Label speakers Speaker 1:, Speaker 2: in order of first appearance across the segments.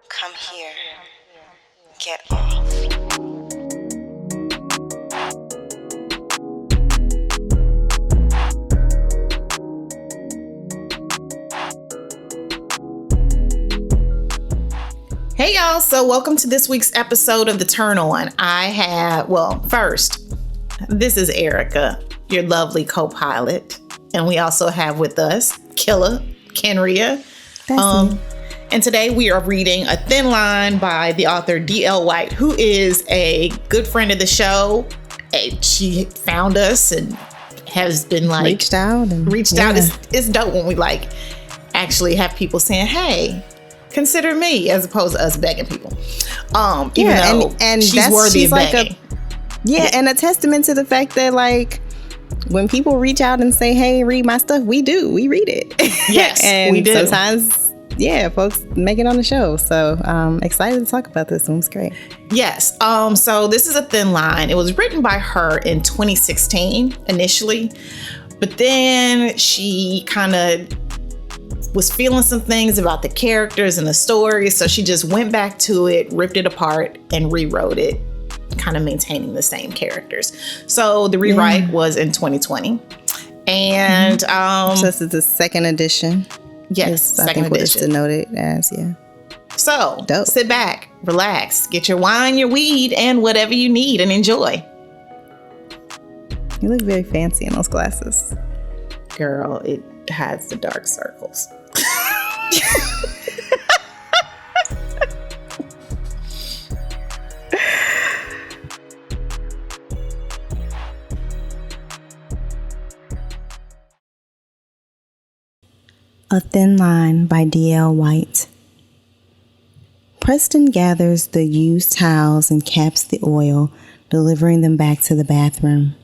Speaker 1: Come here. Get off.
Speaker 2: Hey y'all, so welcome to this week's episode of The Turn On. First, this is Erica, your lovely co-pilot. And we also have with us Killer, Kenrya. And today we are reading A Thin Line by the author D.L. White, who is a good friend of the show. She found us and has been
Speaker 3: reached out.
Speaker 2: It's dope when we actually have people saying, hey, consider me, as opposed to us begging people. Even though she's worthy of begging.
Speaker 3: And a testament to the fact that when people reach out and say, hey, read my stuff, we read it.
Speaker 2: Yes,
Speaker 3: and
Speaker 2: we do.
Speaker 3: Sometimes, folks make it on the show. So excited to talk about this one. It's great.
Speaker 2: Yes. So this is A Thin Line. It was written by her in 2016 initially, but then she kind of was feeling some things about the characters and the story. So she just went back to it, ripped it apart, and rewrote it, kind of maintaining the same characters. So the rewrite was in 2020. And
Speaker 3: so this is the second edition.
Speaker 2: Yes,
Speaker 3: I think what it's denoted as,
Speaker 2: So
Speaker 3: dope.
Speaker 2: Sit back, relax, get your wine, your weed, and whatever you need, and enjoy.
Speaker 3: You look very fancy in those glasses.
Speaker 2: Girl, it hides the dark circles.
Speaker 3: A Thin Line by D.L. White. Preston gathers the used towels and caps the oil, delivering them back to the bathroom.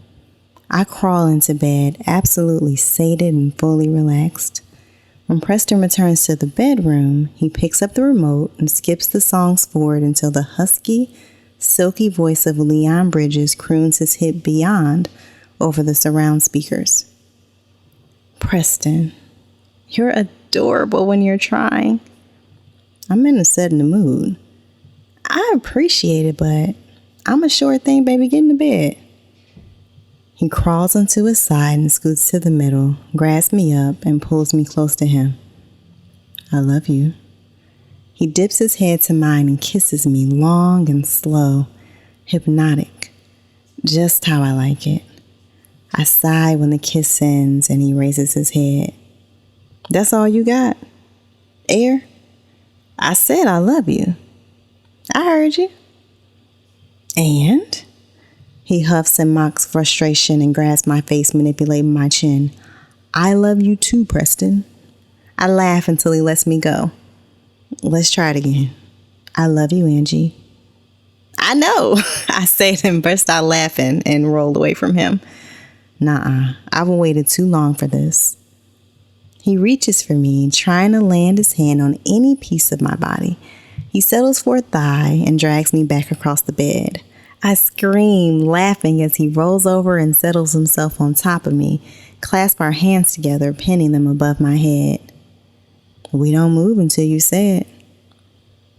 Speaker 3: I crawl into bed, absolutely sated and fully relaxed. When Preston returns to the bedroom, he picks up the remote and skips the songs forward until the husky, silky voice of Leon Bridges croons his hit Beyond over the surround speakers. Preston, you're adorable when you're trying. I'm in a setting the mood. I appreciate it, but I'm a sure thing, baby. Get in the bed. He crawls onto his side and scoots to the middle, grabs me up, and pulls me close to him. I love you. He dips his head to mine and kisses me long and slow, hypnotic, just how I like it. I sigh when the kiss ends and he raises his head. That's all you got? Air? I said I love you. I heard you. And? He huffs and mocks frustration and grabs my face, manipulating my chin. I love you too, Preston. I laugh until he lets me go. Let's try it again. I love you, Angie. I know, I say, then burst out laughing and rolled away from him. Nuh-uh, I've waited too long for this. He reaches for me, trying to land his hand on any piece of my body. He settles for a thigh and drags me back across the bed. I scream, laughing as he rolls over and settles himself on top of me, clasp our hands together, pinning them above my head. We don't move until you say it.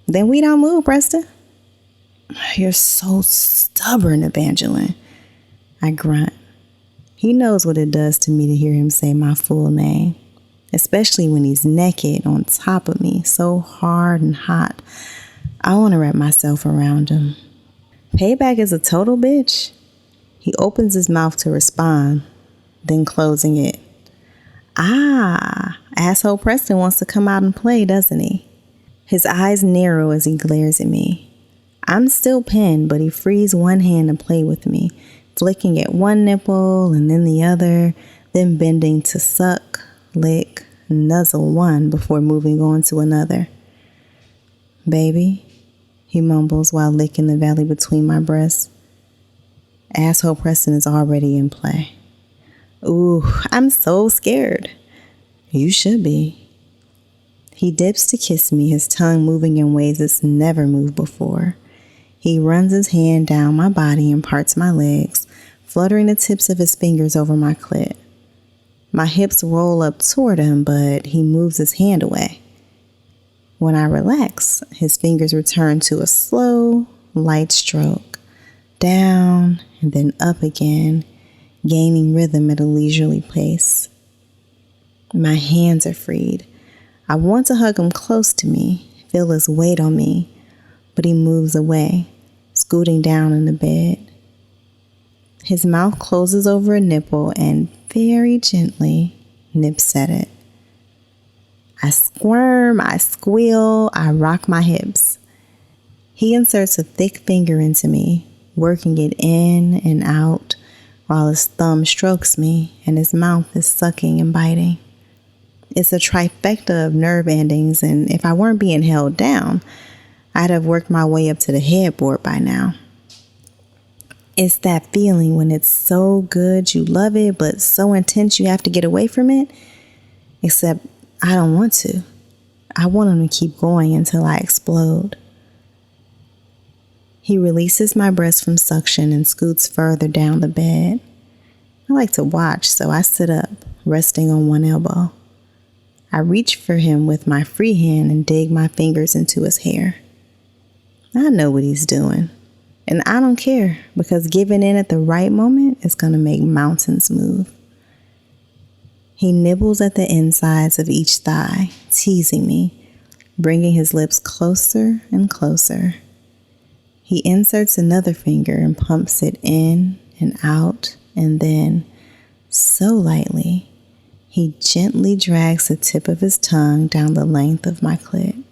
Speaker 3: Then we don't move, Preston. You're so stubborn, Evangeline. I grunt. He knows what it does to me to hear him say my full name, especially when he's naked on top of me, so hard and hot. I want to wrap myself around him. Payback is a total bitch. He opens his mouth to respond, then closing it. Asshole Preston wants to come out and play, doesn't he? His eyes narrow as he glares at me. I'm still pinned, but he frees one hand to play with me, flicking at one nipple and then the other, then bending to suck, lick, nuzzle one before moving on to another. Baby, he mumbles while licking the valley between my breasts. Asshole Preston is already in play. Ooh, I'm so scared. You should be. He dips to kiss me, his tongue moving in ways it's never moved before. He runs his hand down my body and parts my legs, fluttering the tips of his fingers over my clit. My hips roll up toward him, but he moves his hand away. When I relax, his fingers return to a slow, light stroke, down and then up again, gaining rhythm at a leisurely pace. My hands are freed. I want to hug him close to me, feel his weight on me, but he moves away, scooting down in the bed. His mouth closes over a nipple and very gently nips at it. I squirm, I squeal, I rock my hips. He inserts a thick finger into me, working it in and out while his thumb strokes me and his mouth is sucking and biting. It's a trifecta of nerve endings, and if I weren't being held down, I'd have worked my way up to the headboard by now. It's that feeling when it's so good you love it, but so intense you have to get away from it. Except I don't want to. I want him to keep going until I explode. He releases my breast from suction and scoots further down the bed. I like to watch, so I sit up, resting on one elbow. I reach for him with my free hand and dig my fingers into his hair. I know what he's doing, and I don't care, because giving in at the right moment is going to make mountains move. He nibbles at the insides of each thigh, teasing me, bringing his lips closer and closer. He inserts another finger and pumps it in and out, and then, so lightly, he gently drags the tip of his tongue down the length of my clit.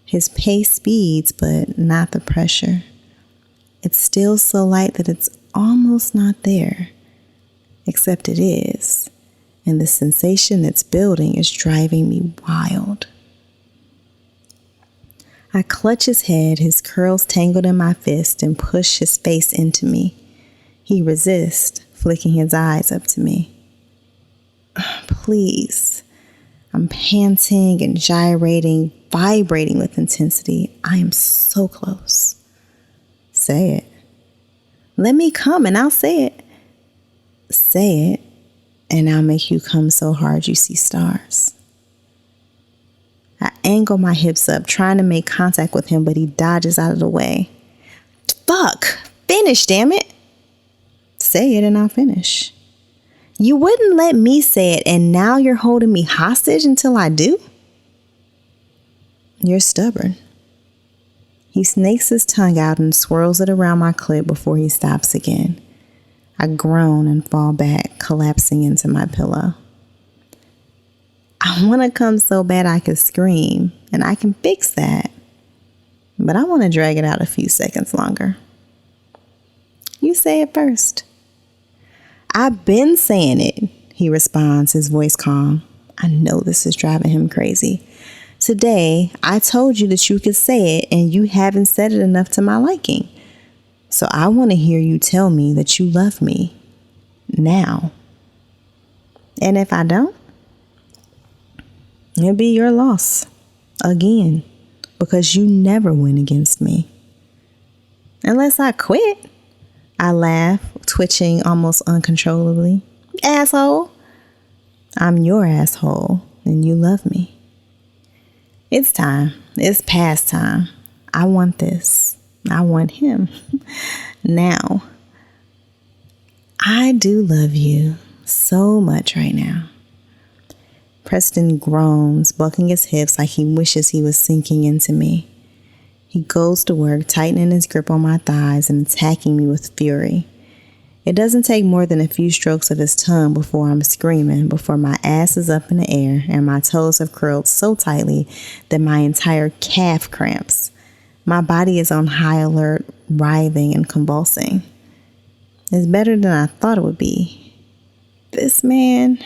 Speaker 3: His pace speeds, but not the pressure. It's still so light that it's almost not there, except it is, and the sensation it's building is driving me wild. I clutch his head, his curls tangled in my fist, and push his face into me. He resists, flicking his eyes up to me. Please. I'm panting and gyrating, vibrating with intensity. I am so close. Say it. Let me come and I'll say it. Say it, and I'll make you come so hard you see stars. I angle my hips up, trying to make contact with him, but he dodges out of the way. Fuck! Finish, damn it! Say it and I'll finish. You wouldn't let me say it, and now you're holding me hostage until I do? You're stubborn. He snakes his tongue out and swirls it around my clit before he stops again. I groan and fall back, collapsing into my pillow. I want to come so bad I could scream, and I can fix that. But I want to drag it out a few seconds longer. You say it first. I've been saying it, he responds, his voice calm. I know this is driving him crazy. Today, I told you that you could say it, and you haven't said it enough to my liking. So I want to hear you tell me that you love me now. And if I don't, it'll be your loss again, because you never win against me. Unless I quit. I laugh, twitching almost uncontrollably. Asshole. I'm your asshole, and you love me. It's time. It's past time. I want this. I want him. Now. I do love you so much right now. Preston groans, bucking his hips like he wishes he was sinking into me. He goes to work, tightening his grip on my thighs and attacking me with fury. It doesn't take more than a few strokes of his tongue before I'm screaming, before my ass is up in the air and my toes have curled so tightly that my entire calf cramps. My body is on high alert, writhing and convulsing. It's better than I thought it would be. This man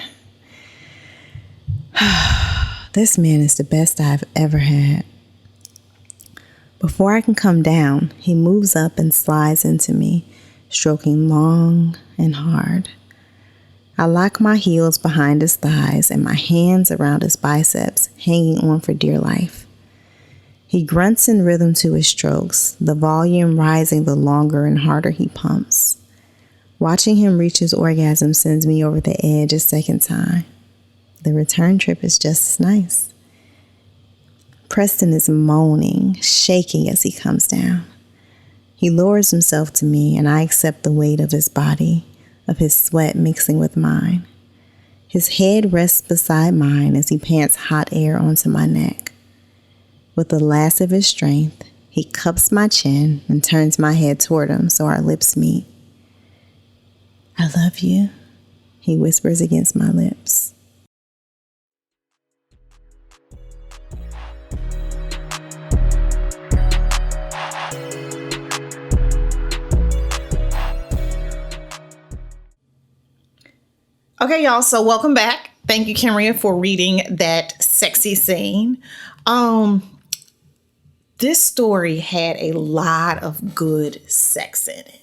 Speaker 3: is the best I've ever had. Before I can come down, he moves up and slides into me, stroking long and hard. I lock my heels behind his thighs and my hands around his biceps, hanging on for dear life. He grunts in rhythm to his strokes, the volume rising the longer and harder he pumps. Watching him reach his orgasm sends me over the edge a second time. The return trip is just as nice. Preston is moaning, shaking as he comes down. He lowers himself to me, and I accept the weight of his body, of his sweat mixing with mine. His head rests beside mine as he pants hot air onto my neck. With the last of his strength, he cups my chin and turns my head toward him so our lips meet. "I love you," he whispers against my lips.
Speaker 2: Okay, y'all, so welcome back. Thank you, Kenrya, for reading that sexy scene. This story had a lot of good sex in it.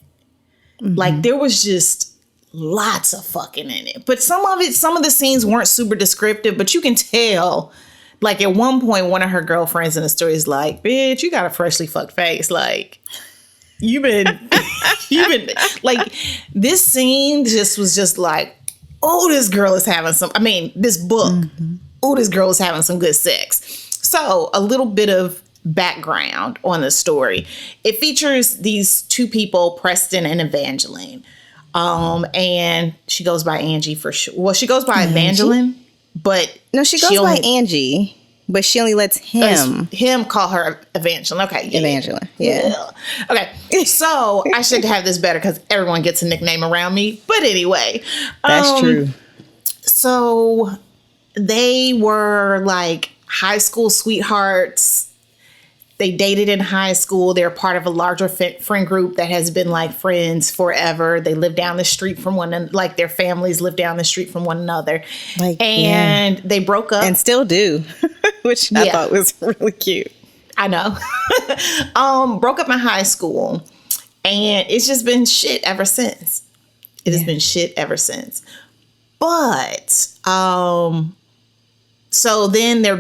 Speaker 2: Like, there was just lots of fucking in it. But some of the scenes weren't super descriptive, but you can tell, like, at one point, one of her girlfriends in the story is like, "Bitch, you got a freshly fucked face. Like, you've been, like, this scene was just like, oh, this girl is having this book, oh, this girl is having some good sex." So a little bit of background on the story. It features these two people, Preston and Evangeline. And she goes by Angie for sure. Well, she goes by Evangeline, but
Speaker 3: no, she goes by Angie, but she only lets him
Speaker 2: call her Evangeline. Okay. Yeah.
Speaker 3: Evangeline. Yeah.
Speaker 2: Okay. So I should have this better because everyone gets a nickname around me. But anyway.
Speaker 3: That's true.
Speaker 2: So they were like high school sweethearts. They dated in high school. They're part of a larger friend group that has been like friends forever. They live down the street from one another. Like their families live down the street from one another. And they broke up.
Speaker 3: And still do, which I thought was really cute.
Speaker 2: I know. Broke up in high school. And it's just been shit ever since. It has been shit ever since. But so then their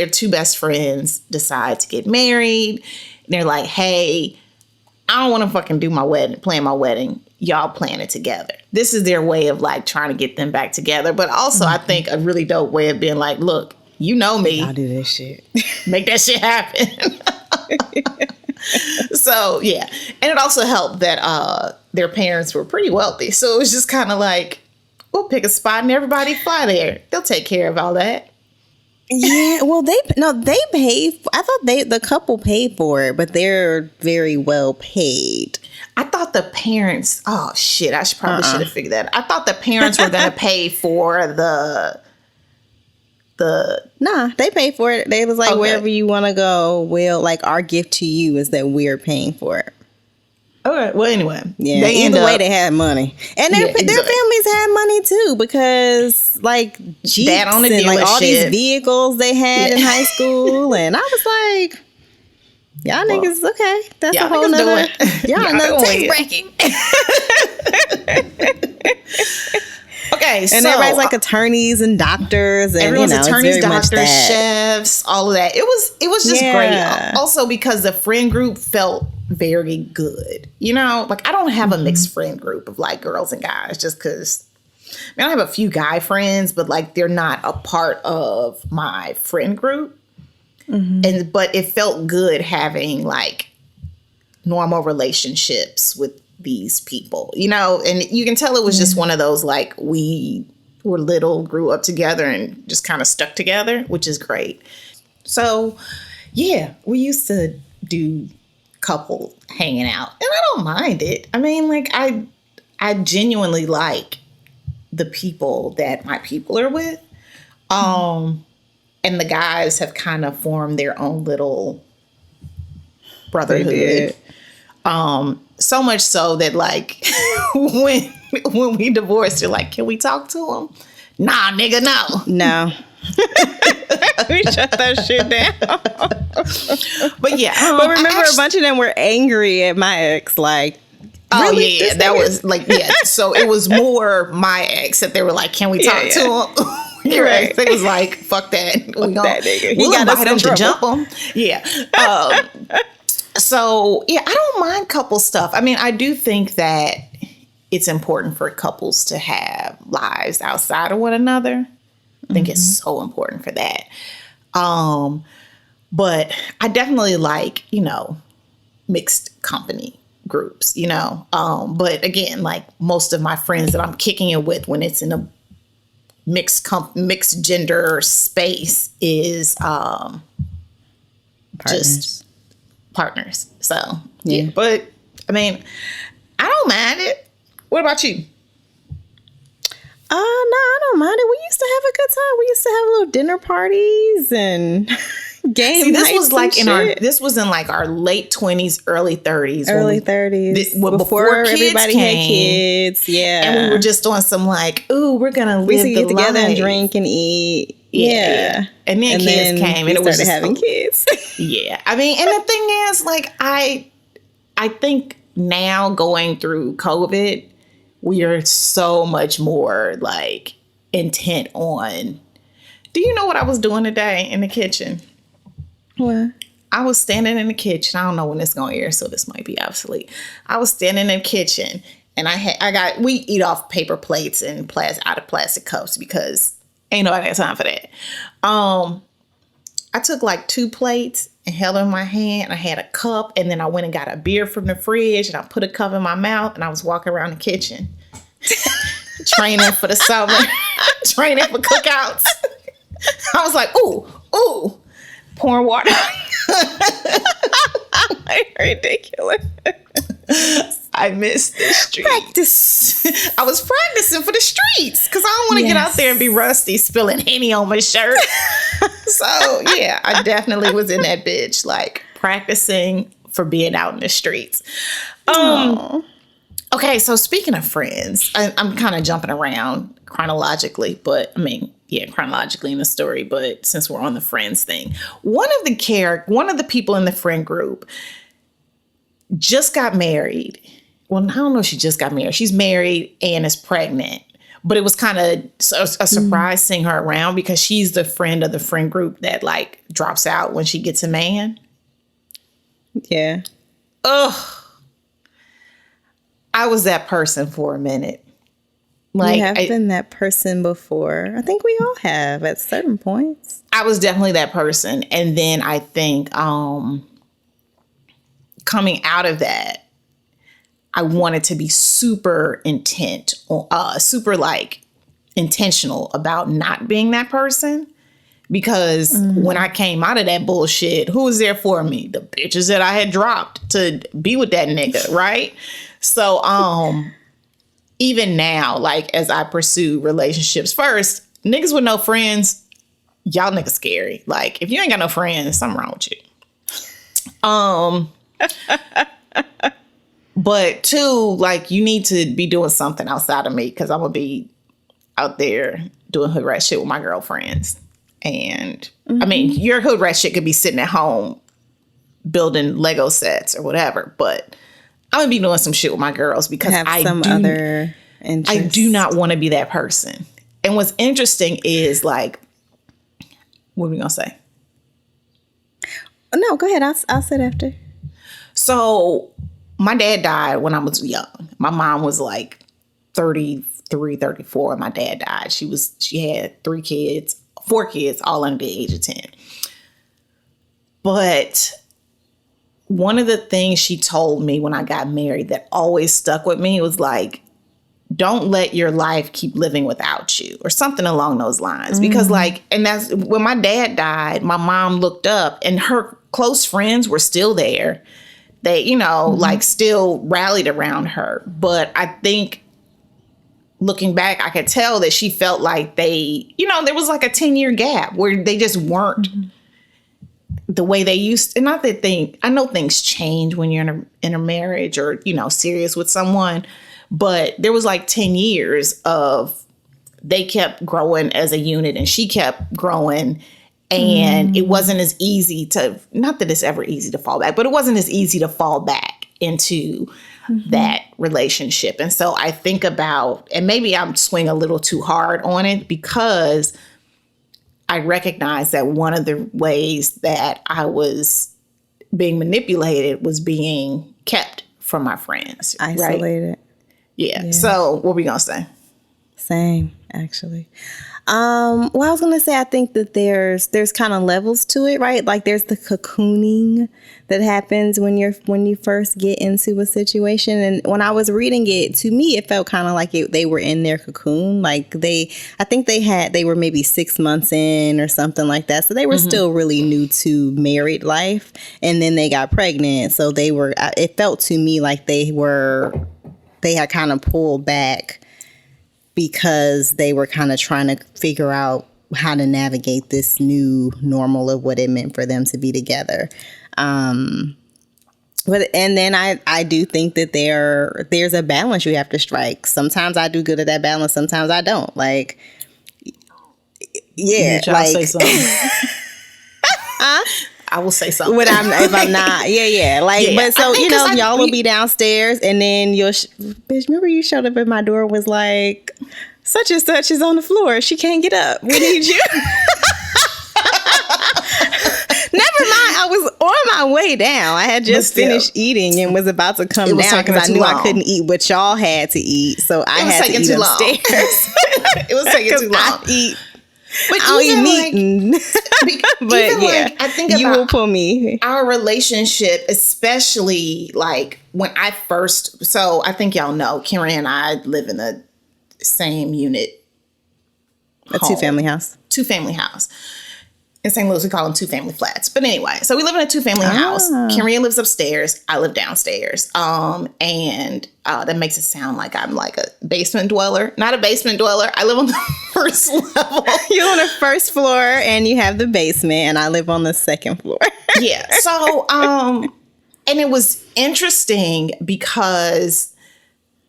Speaker 2: two best friends decide to get married. They're like, "Hey, I don't want to fucking plan my wedding. Y'all plan it together." This is their way of like trying to get them back together. But also I think a really dope way of being like, "Look, you know me.
Speaker 3: I'll do this shit.
Speaker 2: Make that shit happen." So yeah. And it also helped that their parents were pretty wealthy. So it was just kind of like, we'll pick a spot and everybody fly there. They'll take care of all that.
Speaker 3: Yeah, well, they paid. I thought the couple paid for it, but they're very well paid.
Speaker 2: I thought the parents. Oh shit! I should have figured that. I thought the parents were gonna pay for the.
Speaker 3: Nah, they paid for it. They was like, wherever you want to go, our gift to you is that we're paying for it.
Speaker 2: Okay. Well, anyway,
Speaker 3: yeah. Either way, they had money, and their families had money too, because like Jeeps and like all these vehicles they had in high school, and I was like, y'all niggas, okay, that's a whole nother, y'all another tax bracket.
Speaker 2: Okay,
Speaker 3: and everybody's like attorneys and doctors, and
Speaker 2: everyone's attorneys, doctors, chefs, all of that. It was just great. Also, because the friend group felt very good. You know, like I don't have a mixed friend group of like girls and guys just because I have a few guy friends, but like they're not a part of my friend group. But it felt good having like normal relationships with these people, you know, and you can tell it was just one of those like we were little, grew up together and just kind of stuck together, which is great. So yeah, we used to do couple hanging out and I don't mind it. I mean, like I genuinely like the people that my people are with. And the guys have kind of formed their own little brotherhood. So much so that like when we divorced, they're like, "Can we talk to him?" Nah, nigga, no.
Speaker 3: We shut that shit down.
Speaker 2: But yeah,
Speaker 3: but remember, a bunch of them were angry at my ex. Like,
Speaker 2: oh really? Yeah, that was like So it was more my ex that they were like, "Can we talk to him?" Your ex, they was like, "Fuck that,
Speaker 3: that nigga.
Speaker 2: We'll invite him to jump him." Yeah. So yeah, I don't mind couple stuff. I mean, I do think that it's important for couples to have lives outside of one another. I think it's so important for that. But I definitely like, mixed company groups, but again, like most of my friends that I'm kicking it with when it's in a mixed gender space is just partners. So yeah, but I mean, I don't mind it. What about you?
Speaker 3: No, I don't mind it. We used to have a good time. We used to have little dinner parties and game
Speaker 2: See, this
Speaker 3: nights
Speaker 2: was like
Speaker 3: and
Speaker 2: this was in like our late 20s, early 30s.
Speaker 3: early 30s. Before everybody had kids. Yeah.
Speaker 2: And we were just on some like, ooh, we're going to live
Speaker 3: we used to get together and
Speaker 2: life.
Speaker 3: drink and eat.
Speaker 2: Yeah. And then kids came and it was just
Speaker 3: having kids.
Speaker 2: Yeah. I mean, and the thing is, like, I think now going through COVID, we are so much more like intent on. Do you know what I was doing today in the kitchen?
Speaker 3: What?
Speaker 2: I was standing in the kitchen. I don't know when it's going to air, so this might be obsolete. I was standing in the kitchen and we eat off paper plates and out of plastic cups because ain't nobody got time for that. I took like 2 plates and held them in my hand. I had a cup and then I went and got a beer from the fridge and I put a cup in my mouth and I was walking around the kitchen training for the summer, training for cookouts. I was like, ooh, pouring water. Ridiculous. I miss the streets.
Speaker 3: Practice.
Speaker 2: I was practicing for the streets because I don't want to get out there and be rusty spilling Henny on my shirt. So yeah, I definitely was in that bitch, like practicing for being out in the streets. Okay, so speaking of friends, I'm kind of jumping around chronologically, but I mean, yeah, chronologically in the story, but since we're on the friends thing, one of the people in the friend group just got married. Well, I don't know if she just got married. She's married and is pregnant. But it was kind of a surprise seeing her around because she's the friend of the friend group that like drops out when she gets a man.
Speaker 3: Yeah.
Speaker 2: Ugh. I was that person for a minute. Like,
Speaker 3: you have been that person before. I think we all have at certain points.
Speaker 2: I was definitely that person. And then I think coming out of that, I wanted to be super super like intentional about not being that person. Because when I came out of that bullshit, who was there for me? The bitches that I had dropped to be with that nigga, right? So even now, like as I pursue relationships first, niggas with no friends, y'all niggas scary. Like if you ain't got no friends, something wrong with you. But 2, like you need to be doing something outside of me because I'm gonna be out there doing hood rat shit with my girlfriends. And I mean, your hood rat shit could be sitting at home building Lego sets or whatever, but I'm gonna be doing some shit with my girls because I do not want to be that person. And what's interesting is like, what are we gonna say?
Speaker 3: No, go ahead. I'll sit after.
Speaker 2: So my dad died when I was young. My mom was like 33, 34 when my dad died. She had 4 kids, all under the age of 10. But one of the things she told me when I got married that always stuck with me was like, don't let your life keep living without you or something along those lines. Because like, and that's when my dad died, my mom looked up and her close friends were still there. They, like still rallied around her. But I think looking back, I could tell that she felt like they, there was like a 10-year gap where they just weren't the way they used to. And not that I know things change when you're in a marriage or, serious with someone. But there was like 10 years of they kept growing as a unit and she kept growing. And it wasn't as easy not that it's ever easy to fall back, but it wasn't as easy to fall back into that relationship. And so I think about, and maybe I'm swinging a little too hard on it because I recognize that one of the ways that I was being manipulated was being kept from my friends.
Speaker 3: Isolated.
Speaker 2: Right? Yeah. So what were we going to say?
Speaker 3: Same, actually. Well, I was gonna say I think that there's kind of levels to it, right? Like there's the cocooning that happens when you first get into a situation. And when I was reading it, to me, it felt kind of like they were in their cocoon. Like I think they were maybe 6 months in or something like that. So they were still really new to married life, and then they got pregnant. So it felt to me like they had kind of pulled back, because they were kind of trying to figure out how to navigate this new normal of what it meant for them to be together. And then I do think that there's a balance you have to strike. Sometimes I do good at that balance. Sometimes I don't. Like, yeah,
Speaker 2: I'll say something. I will say something.
Speaker 3: If I'm not, yeah. Like, yeah. But so y'all will be downstairs, and then bitch. Remember, you showed up at my door and was like, such and such is on the floor. She can't get up. We need you. Never mind. I was on my way down. I had just finished eating and was about to come down because I knew I couldn't eat what y'all had to eat, so I had to eat upstairs.
Speaker 2: It was taking too long.
Speaker 3: But I'll eat meat. But yeah,
Speaker 2: I think about
Speaker 3: you will pull me.
Speaker 2: Our relationship, especially like when I first. So I think y'all know, Kenrya and I live in the same unit.
Speaker 3: A two-family house.
Speaker 2: Two-family house. In St. Louis, we call them two-family flats. But anyway, so we live in a two-family house. Kenrya lives upstairs. I live downstairs. And that makes it sound like I'm like a basement dweller. Not a basement dweller. I live on the first level.
Speaker 3: You're on the first floor, and you have the basement, and I live on the second floor.
Speaker 2: Yeah. So, and it was interesting because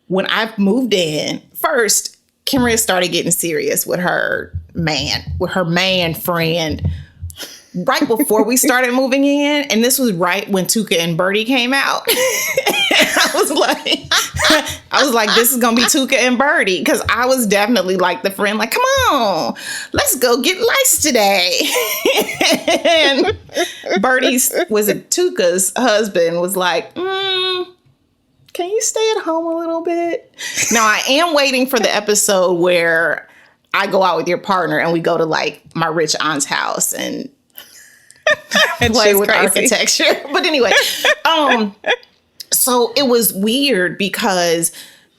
Speaker 2: when I moved in, first, Kenrya started getting serious with her man friend right before we started moving in. And this was right when Tuka and Birdie came out. I was like, this is going to be Tuka and Birdie. Because I was definitely like the friend, like, come on, let's go get lice today. And Tuka's husband was like, can you stay at home a little bit? Now, I am waiting for the episode where I go out with your partner and we go to like my rich aunt's house and play with architecture. But anyway, so it was weird because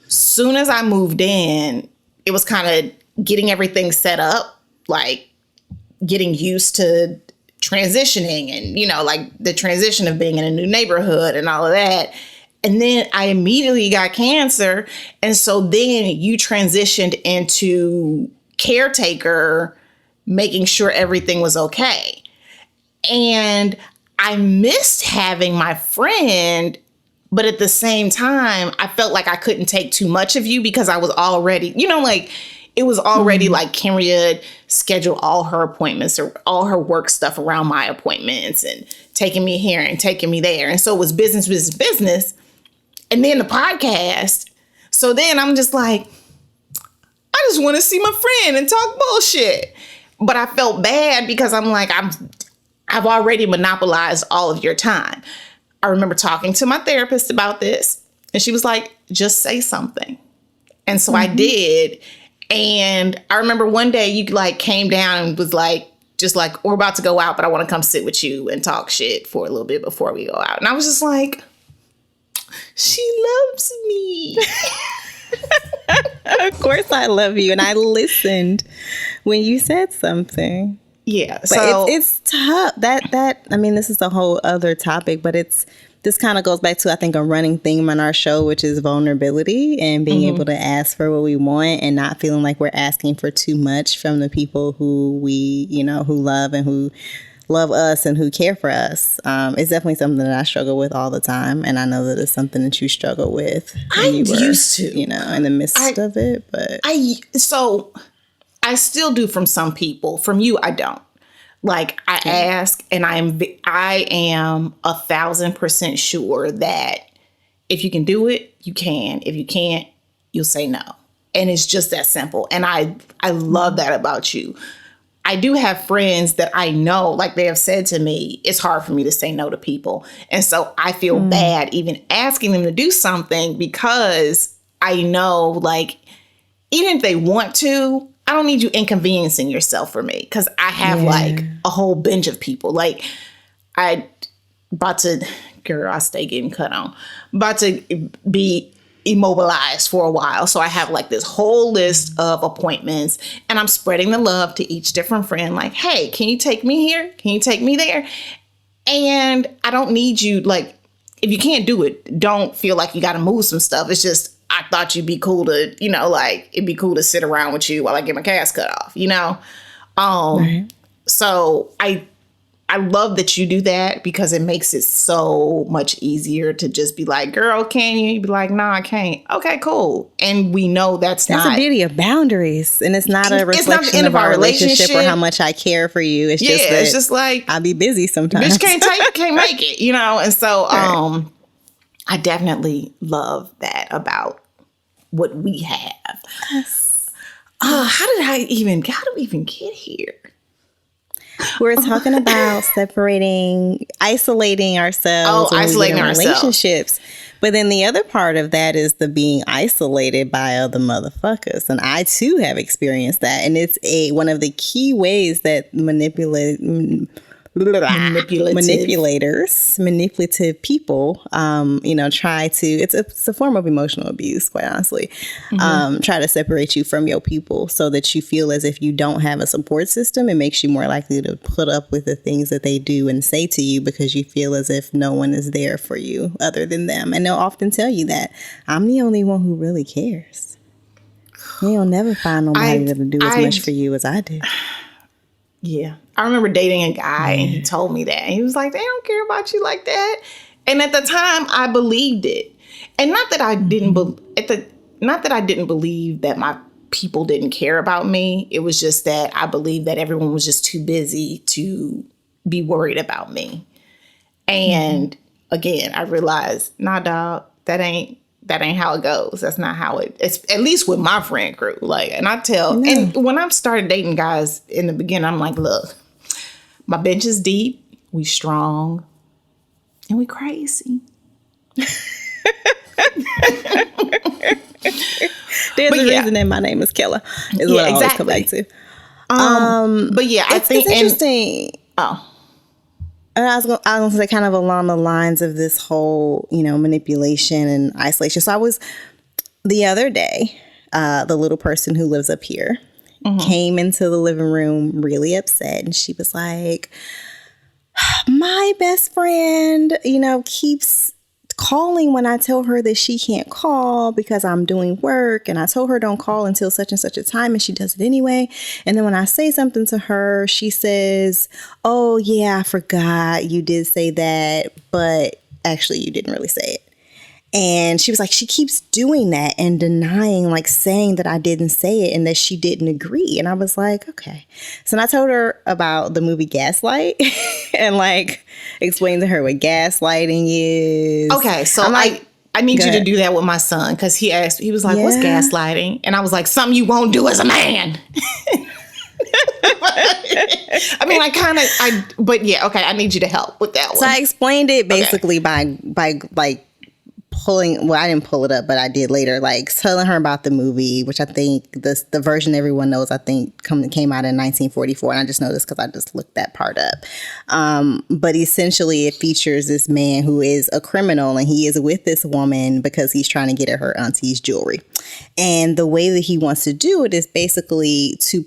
Speaker 2: soon as I moved in, it was kind of getting everything set up, like getting used to transitioning and, like the transition of being in a new neighborhood and all of that. And then I immediately got cancer. And so then you transitioned into caretaker, making sure everything was okay. And I missed having my friend, but at the same time, I felt like I couldn't take too much of you because I was already, it was already like Kenrya scheduled all her appointments or all her work stuff around my appointments and taking me here and taking me there. And so it was business. And then the podcast. So then I'm just like, I just want to see my friend and talk bullshit. But I felt bad because I'm like, I've already monopolized all of your time. I remember talking to my therapist about this, and she was like, just say something. And so I did. And I remember one day you like came down and was like, just like, we're about to go out, but I want to come sit with you and talk shit for a little bit before we go out. And I was just like, she loves me.
Speaker 3: Of course I love you. And I listened when you said something.
Speaker 2: Yeah.
Speaker 3: But so it's tough. This is a whole other topic, but this kind of goes back to, I think, a running theme on our show, which is vulnerability and being able to ask for what we want and not feeling like we're asking for too much from the people who we, who love and who love us and who care for us. It's definitely something that I struggle with all the time. And I know that it's something that you struggle with.
Speaker 2: Used to.
Speaker 3: In the midst of it. But
Speaker 2: I still do from some people. From you, I don't. Like, I ask, and I am 1,000% sure that if you can do it, you can. If you can't, you'll say no. And it's just that simple. And I love that about you. I do have friends that I know, like they have said to me, it's hard for me to say no to people. And so I feel bad even asking them to do something because I know, like, even if they want to, I don't need you inconveniencing yourself for me, because I have like a whole bench of people. Like I stay getting cut on. About to be immobilized for a while. So I have like this whole list of appointments, and I'm spreading the love to each different friend. Like, hey, can you take me here? Can you take me there? And I don't need you, like, if you can't do it, don't feel like you got to move some stuff. It's just, I thought you'd be cool to, like, it'd be cool to sit around with you while I get my cast cut off, Right. So I love that you do that, because it makes it so much easier to just be like, girl, can you? You'd be like, nah, I can't. Okay, cool. And we know that's not.
Speaker 3: That's the beauty of boundaries. And it's not a reflection of our relationship or how much I care for you. It's just that
Speaker 2: it's just like,
Speaker 3: I'll be busy sometimes.
Speaker 2: Bitch can't make it, And so right. I definitely love that about what we have. Yes. How did we even get here?
Speaker 3: We're talking about isolating ourselves.
Speaker 2: Isolating
Speaker 3: relationships. But then the other part of that is the being isolated by other motherfuckers. And I too have experienced that. And it's one of the key ways that manipulative people, try to, it's a form of emotional abuse, quite honestly, try to separate you from your people so that you feel as if you don't have a support system. It makes you more likely to put up with the things that they do and say to you, because you feel as if no one is there for you other than them. And they'll often tell you that I'm the only one who really cares. You'll never find nobody that'll do as much for you as I do.
Speaker 2: Yeah. I remember dating a guy and he told me that. And he was like, they don't care about you like that. And at the time I believed it. And not that I didn't believe that my people didn't care about me. It was just that I believed that everyone was just too busy to be worried about me. And again, I realized, nah, dog, that ain't how it goes. That's not how it's, at least with my friend crew. Like, and and when I started dating guys in the beginning, I'm like, look, my bench is deep, we strong, and we crazy.
Speaker 3: There's a reason that my name is Killer, is what I always come back to.
Speaker 2: But yeah, I think
Speaker 3: it's interesting. And I was going to say, kind of along the lines of this whole, manipulation and isolation. So the other day, the little person who lives up here came into the living room really upset. And she was like, my best friend, keeps calling when I tell her that she can't call because I'm doing work, and I told her don't call until such and such a time, and she does it anyway. And then when I say something to her, she says, oh yeah, I forgot you did say that, but actually you didn't really say it. And she was like, she keeps doing that and denying, like saying that I didn't say it and that she didn't agree. And I was like, okay. So I told her about the movie Gaslight and like explained to her what gaslighting is.
Speaker 2: Okay. So I need you to do that with my son, because he was like, what's gaslighting? And I was like, something you won't do as a man. I mean, but yeah, okay. I need you to help with that one.
Speaker 3: So I explained it basically by like, I didn't pull it up, but I did later, like telling her about the movie, which I think the version everyone knows, I think came out in 1944. And I just know this because I just looked that part up. But essentially it features this man who is a criminal, and he is with this woman because he's trying to get at her auntie's jewelry. And the way that he wants to do it is basically to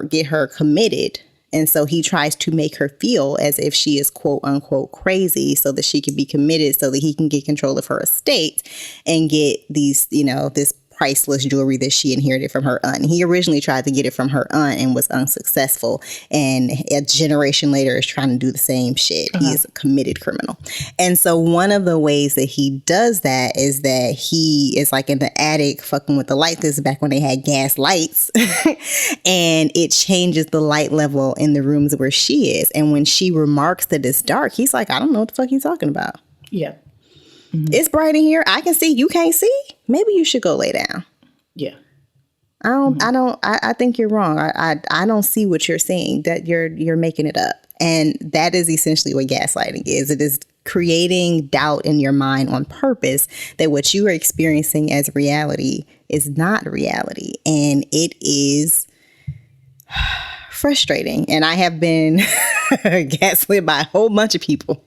Speaker 3: get her committed. And so he tries to make her feel as if she is quote unquote crazy so that she can be committed, so that he can get control of her estate and get these, this priceless jewelry that she inherited from her aunt. He originally tried to get it from her aunt and was unsuccessful. And a generation later is trying to do the same shit. He is a committed criminal. And so one of the ways that he does that is that he is like in the attic fucking with the lights. This is back when they had gas lights. And it changes the light level in the rooms where she is. And when she remarks that it's dark, he's like, I don't know what the fuck you're talking about.
Speaker 2: Yeah.
Speaker 3: Mm-hmm. It's bright in here. I can see. You can't see. Maybe you should go lay down.
Speaker 2: Yeah.
Speaker 3: I think you're wrong. I don't see what you're seeing, that you're making it up. And that is essentially what gaslighting is. It is creating doubt in your mind on purpose that what you are experiencing as reality is not reality. And it is Frustrating. And I have been gaslit by a whole bunch of people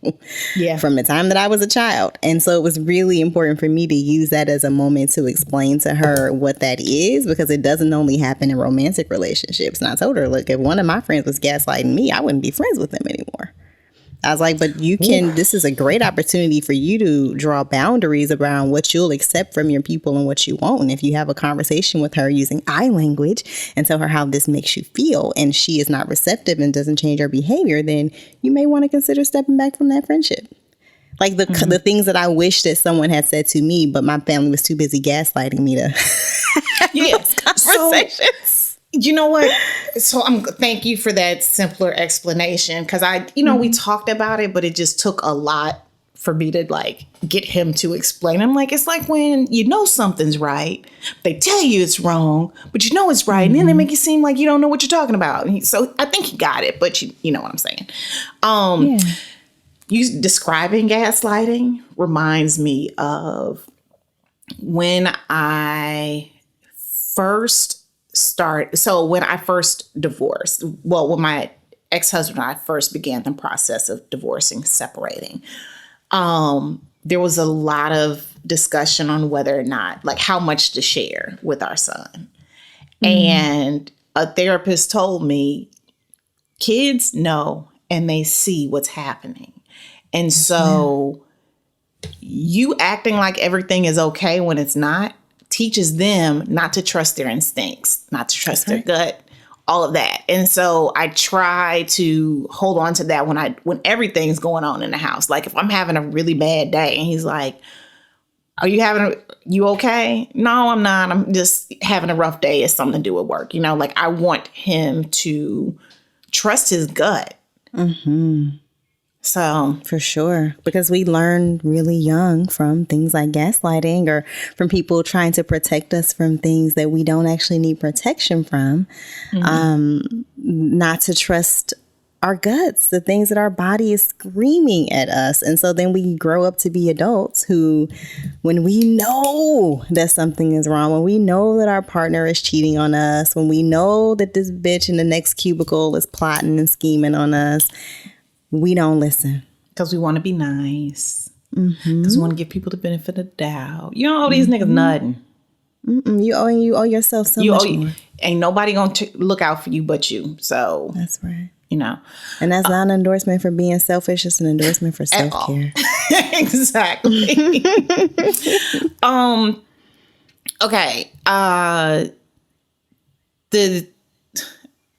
Speaker 3: from the time that I was a child. And so it was really important for me to use that as a moment to explain to her what that is, because it doesn't only happen in romantic relationships. And I told her, look, if one of my friends was gaslighting me, I wouldn't be friends with them anymore. I was like, but you can, this is a great opportunity for you to draw boundaries around what you'll accept from your people and what you won't. And if you have a conversation with her using I language and tell her how this makes you feel, and she is not receptive and doesn't change her behavior, then you may want to consider stepping back from that friendship. Like the things that I wish that someone had said to me, but my family was too busy gaslighting me to have those conversations.
Speaker 2: You know what? So thank you for that simpler explanation, because we talked about it, but it just took a lot for me to like get him to explain. I'm like, it's like when you know something's right, they tell you it's wrong, but you know it's right, and then they make you seem like you don't know what you're talking about. So I think he got it, but you know what I'm saying. You describing gaslighting reminds me of when I first when I first divorced, when my ex-husband and I first began the process of divorcing, separating, there was a lot of discussion on whether or not, like, how much to share with our son. And a therapist told me, kids know and they see what's happening. And so you acting like everything is okay when it's not teaches them not to trust their instincts, not to trust their gut, all of that. And so I try to hold on to that when everything's going on in the house. Like if I'm having a really bad day and he's like, you okay? No, I'm not. I'm just having a rough day. It's something to do with work. Like I want him to trust his gut. So
Speaker 3: for sure, because we learn really young from things like gaslighting or from people trying to protect us from things that we don't actually need protection from, not to trust our guts, the things that our body is screaming at us. And so then we grow up to be adults who, when we know that something is wrong, when we know that our partner is cheating on us, when we know that this bitch in the next cubicle is plotting and scheming on us, we don't listen.
Speaker 2: Because we want to be nice. Because we want to give people the benefit of the doubt. You don't owe these niggas nothing.
Speaker 3: You owe yourself so much more.
Speaker 2: Ain't nobody going to look out for you but you. So
Speaker 3: that's right.
Speaker 2: And
Speaker 3: that's not an endorsement for being selfish. It's an endorsement for self-care.
Speaker 2: Exactly. Okay.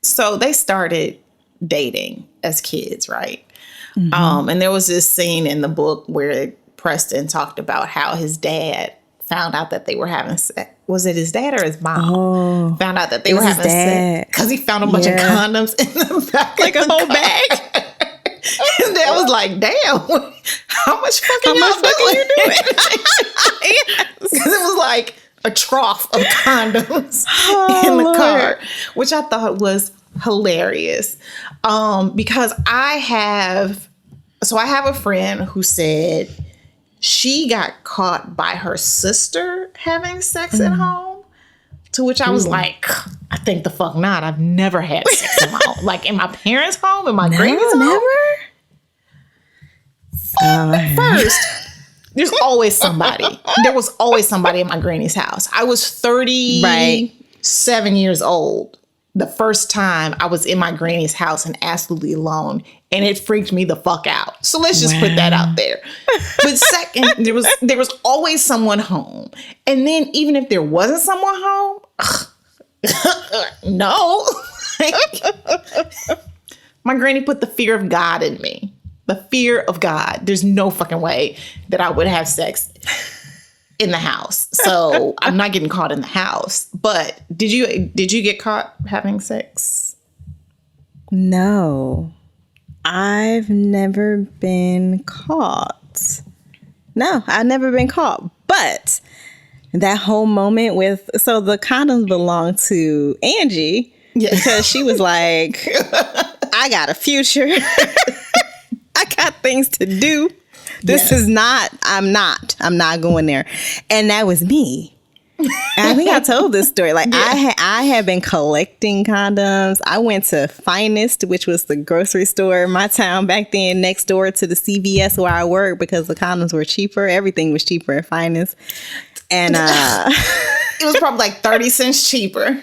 Speaker 2: So they started dating as kids, right? And there was this scene in the book where Preston talked about how his dad found out that they were having sex. Was it his dad or his mom? Found out that they were having sex because he found a bunch of condoms in the back,
Speaker 3: like a whole bag.
Speaker 2: His dad was like, "Damn, how much fucking you doing?" Because it was like a trough of condoms in the car, which I thought was hilarious. Because I have a friend who said she got caught by her sister having sex at home, to which I was like, I think the fuck not. I've never had sex in my home. Like in my parents' home, in my granny's home. Never? First, there's always somebody. There was always somebody in my granny's house. I was 37 years old the first time I was in my granny's house and absolutely alone, and it freaked me the fuck out. So let's just put that out there. But second, there was always someone home. And then even if there wasn't someone home, no. My granny put the fear of God in me. The fear of God. There's no fucking way that I would have sex in the house. So I'm not getting caught in the house. But did you get caught having sex?
Speaker 3: No. I've never been caught. No, I've never been caught. But that whole moment so the condoms belong to Angie because she was like, I got a future. I got things to do. This is not, I'm not going there. And that was me. I think I told this story. Like I had been collecting condoms. I went to Finest, which was the grocery store in my town back then, next door to the CVS where I worked, because the condoms were cheaper. Everything was cheaper at Finest. And
Speaker 2: it was probably like 30 cents cheaper.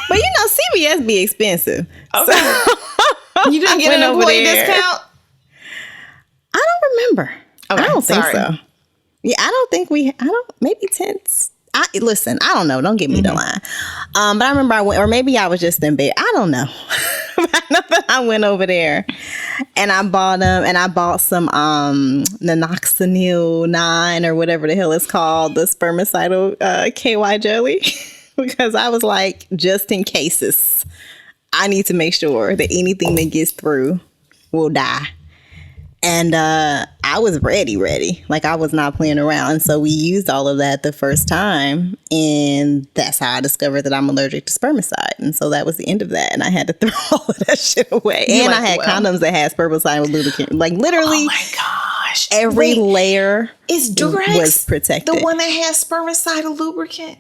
Speaker 3: But you know, CVS be expensive.
Speaker 2: Okay. So, you didn't get an employee discount?
Speaker 3: I don't remember.
Speaker 2: Okay,
Speaker 3: I don't think
Speaker 2: sorry.
Speaker 3: so. Yeah, I don't think maybe 10. Listen, I don't know. Don't get me the line. But I remember I went, or maybe I was just in bed. I don't know. But I know that I went over there and I bought them, and I bought some Nanoxynil 9 or whatever the hell it's called, the spermicidal KY jelly, because I was like, just in cases, I need to make sure that anything that gets through will die. And I was ready. Like, I was not playing around. And so we used all of that the first time. And that's how I discovered that I'm allergic to spermicide. And so that was the end of that. And I had to throw all of that shit away. And I had condoms that had spermicide with lubricant. Like, literally,
Speaker 2: oh my gosh,
Speaker 3: every layer
Speaker 2: is Durex
Speaker 3: was protected.
Speaker 2: The one that has spermicidal lubricant?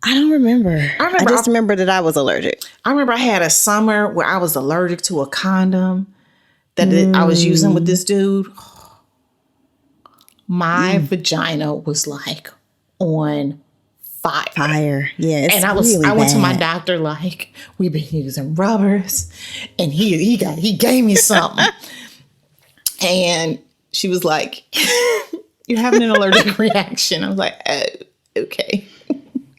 Speaker 3: I don't remember. I just remember that I was allergic.
Speaker 2: I remember I had a summer where I was allergic to a condom that I was using with this dude. My vagina was like on fire.
Speaker 3: Yeah,
Speaker 2: and I went to my doctor like, we've been using rubbers, and he gave me something, and she was like, you're having an allergic reaction. I was like, oh, okay.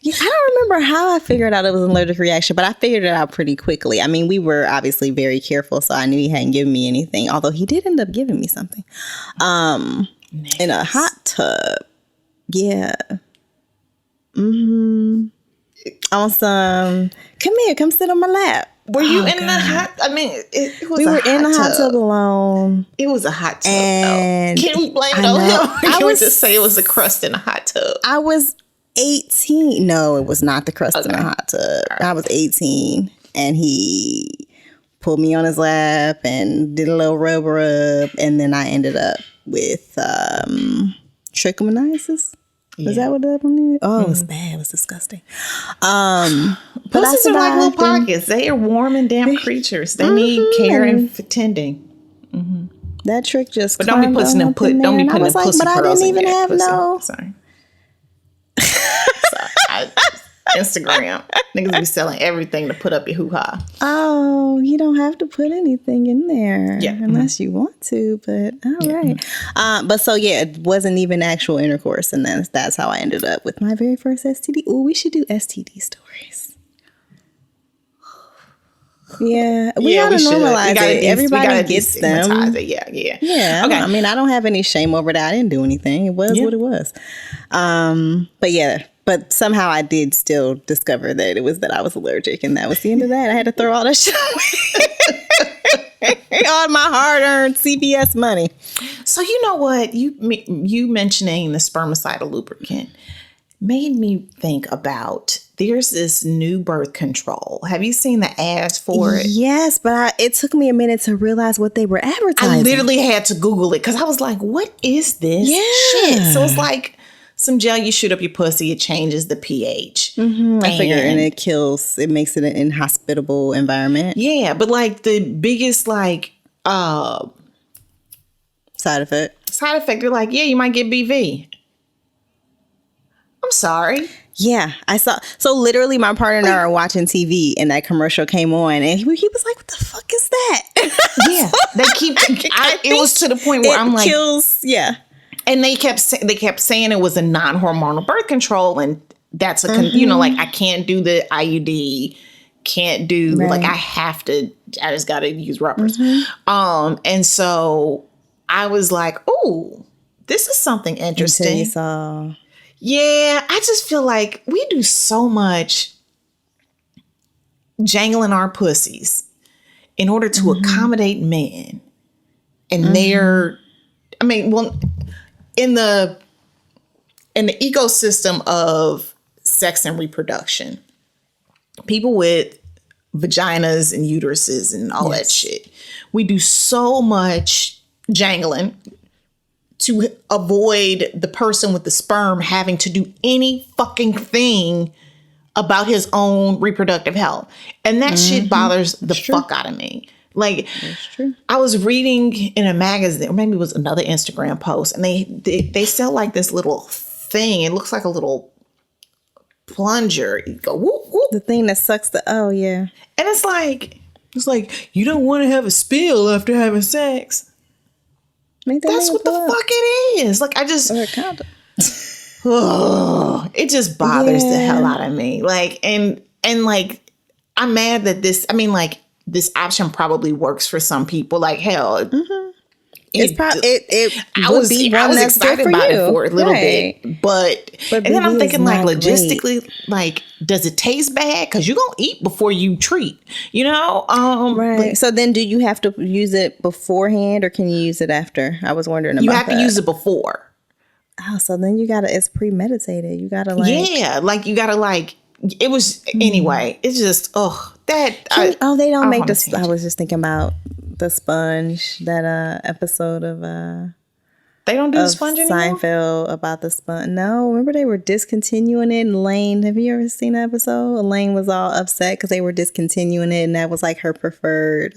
Speaker 3: I don't remember how I figured out it was an allergic reaction, but I figured it out pretty quickly. I mean, we were obviously very careful, so I knew he hadn't given me anything, although he did end up giving me something. Nice. In a hot tub. Yeah. On some, come here, come sit on my lap.
Speaker 2: Were you in the hot? I mean, it was.
Speaker 3: We were in the hot tub alone.
Speaker 2: It was a hot tub.
Speaker 3: And
Speaker 2: can we blame it on him? Can we just say it was a crust in a hot tub?
Speaker 3: I was 18. No, it was not the crust in a hot tub. Right. I was 18, and he pulled me on his lap and did a little rub, and then I ended up with trichomoniasis. Yeah. Is that what that one is? Oh, it was bad. It was disgusting.
Speaker 2: Pussies are like little pockets. They are warm and damp creatures. They need care and tending.
Speaker 3: That trick just.
Speaker 2: But don't be putting them pussy
Speaker 3: but I didn't even have
Speaker 2: pussy.
Speaker 3: no.
Speaker 2: Sorry. Instagram niggas be selling everything to put up your hoo-ha.
Speaker 3: Oh, you don't have to put anything in there unless you want to, but all right. But so it wasn't even actual intercourse, and then that's how I ended up with my very first STD. Oh, we should do STD stories. Yeah, we gotta normalize it. Everybody gets them. Yeah. Okay. I mean, I don't have any shame over that. I didn't do anything. It was what it was. But somehow I did still discover that it was that I was allergic, and that was the end of that. I had to throw all that shit away. All my hard-earned CVS money.
Speaker 2: So you know what? You mentioning the spermicidal lubricant made me think about, there's this new birth control. Have you seen the ads for it?
Speaker 3: Yes, but it took me a minute to realize what they were advertising.
Speaker 2: I literally had to Google it because I was like, what is this shit? So it's like some gel you shoot up your pussy. It changes the pH.
Speaker 3: I figured, and it makes it an inhospitable environment.
Speaker 2: Yeah, but like the biggest side effect, they're like, yeah, you might get BV. I'm sorry.
Speaker 3: Yeah, I saw. So literally, my partner and I are watching TV, and that commercial came on, and he was like, "What the fuck is that?"
Speaker 2: Yeah, they keep. It was to the point where I'm like,
Speaker 3: kills. Yeah,
Speaker 2: and they kept saying it was a non-hormonal birth control, and that's like I can't do the IUD, can't do like I just got to use rubbers. And so I was like, "Oh, this is something interesting."
Speaker 3: Until you saw.
Speaker 2: Yeah, I just feel like we do so much jangling our pussies in order to accommodate men. And in the ecosystem of sex and reproduction, people with vaginas and uteruses and all that shit, we do so much jangling to avoid the person with the sperm having to do any fucking thing about his own reproductive health. And that shit bothers the fuck out of me. Like, I was reading in a magazine, or maybe it was another Instagram post, and they sell like this little thing. It looks like a little plunger. You go whoop whoop.
Speaker 3: The thing that sucks the yeah.
Speaker 2: And it's like you don't want to have a spill after having sex. That's what the fuck it is. Like, I just
Speaker 3: or a condom.
Speaker 2: it just bothers the hell out of me. Like, and like, I'm mad that this option probably works for some people. Like, hell, I was excited about it for a little bit, but and then I'm thinking, like, logistically, like, does it taste bad? Because you're gonna eat before you treat, you know?
Speaker 3: Right. Like, so then, do you have to use it beforehand, or can you use it after? I was wondering about that.
Speaker 2: You have to use it before.
Speaker 3: Oh, so then it's premeditated. You gotta
Speaker 2: you gotta it was anyway. It's just they
Speaker 3: don't make this. I was just thinking about the sponge, that episode of
Speaker 2: they don't do the sponge anymore?
Speaker 3: Seinfeld, about the sponge. No, remember they were discontinuing it, and Elaine, have you ever seen that episode? Elaine was all upset because they were discontinuing it, and that was like her preferred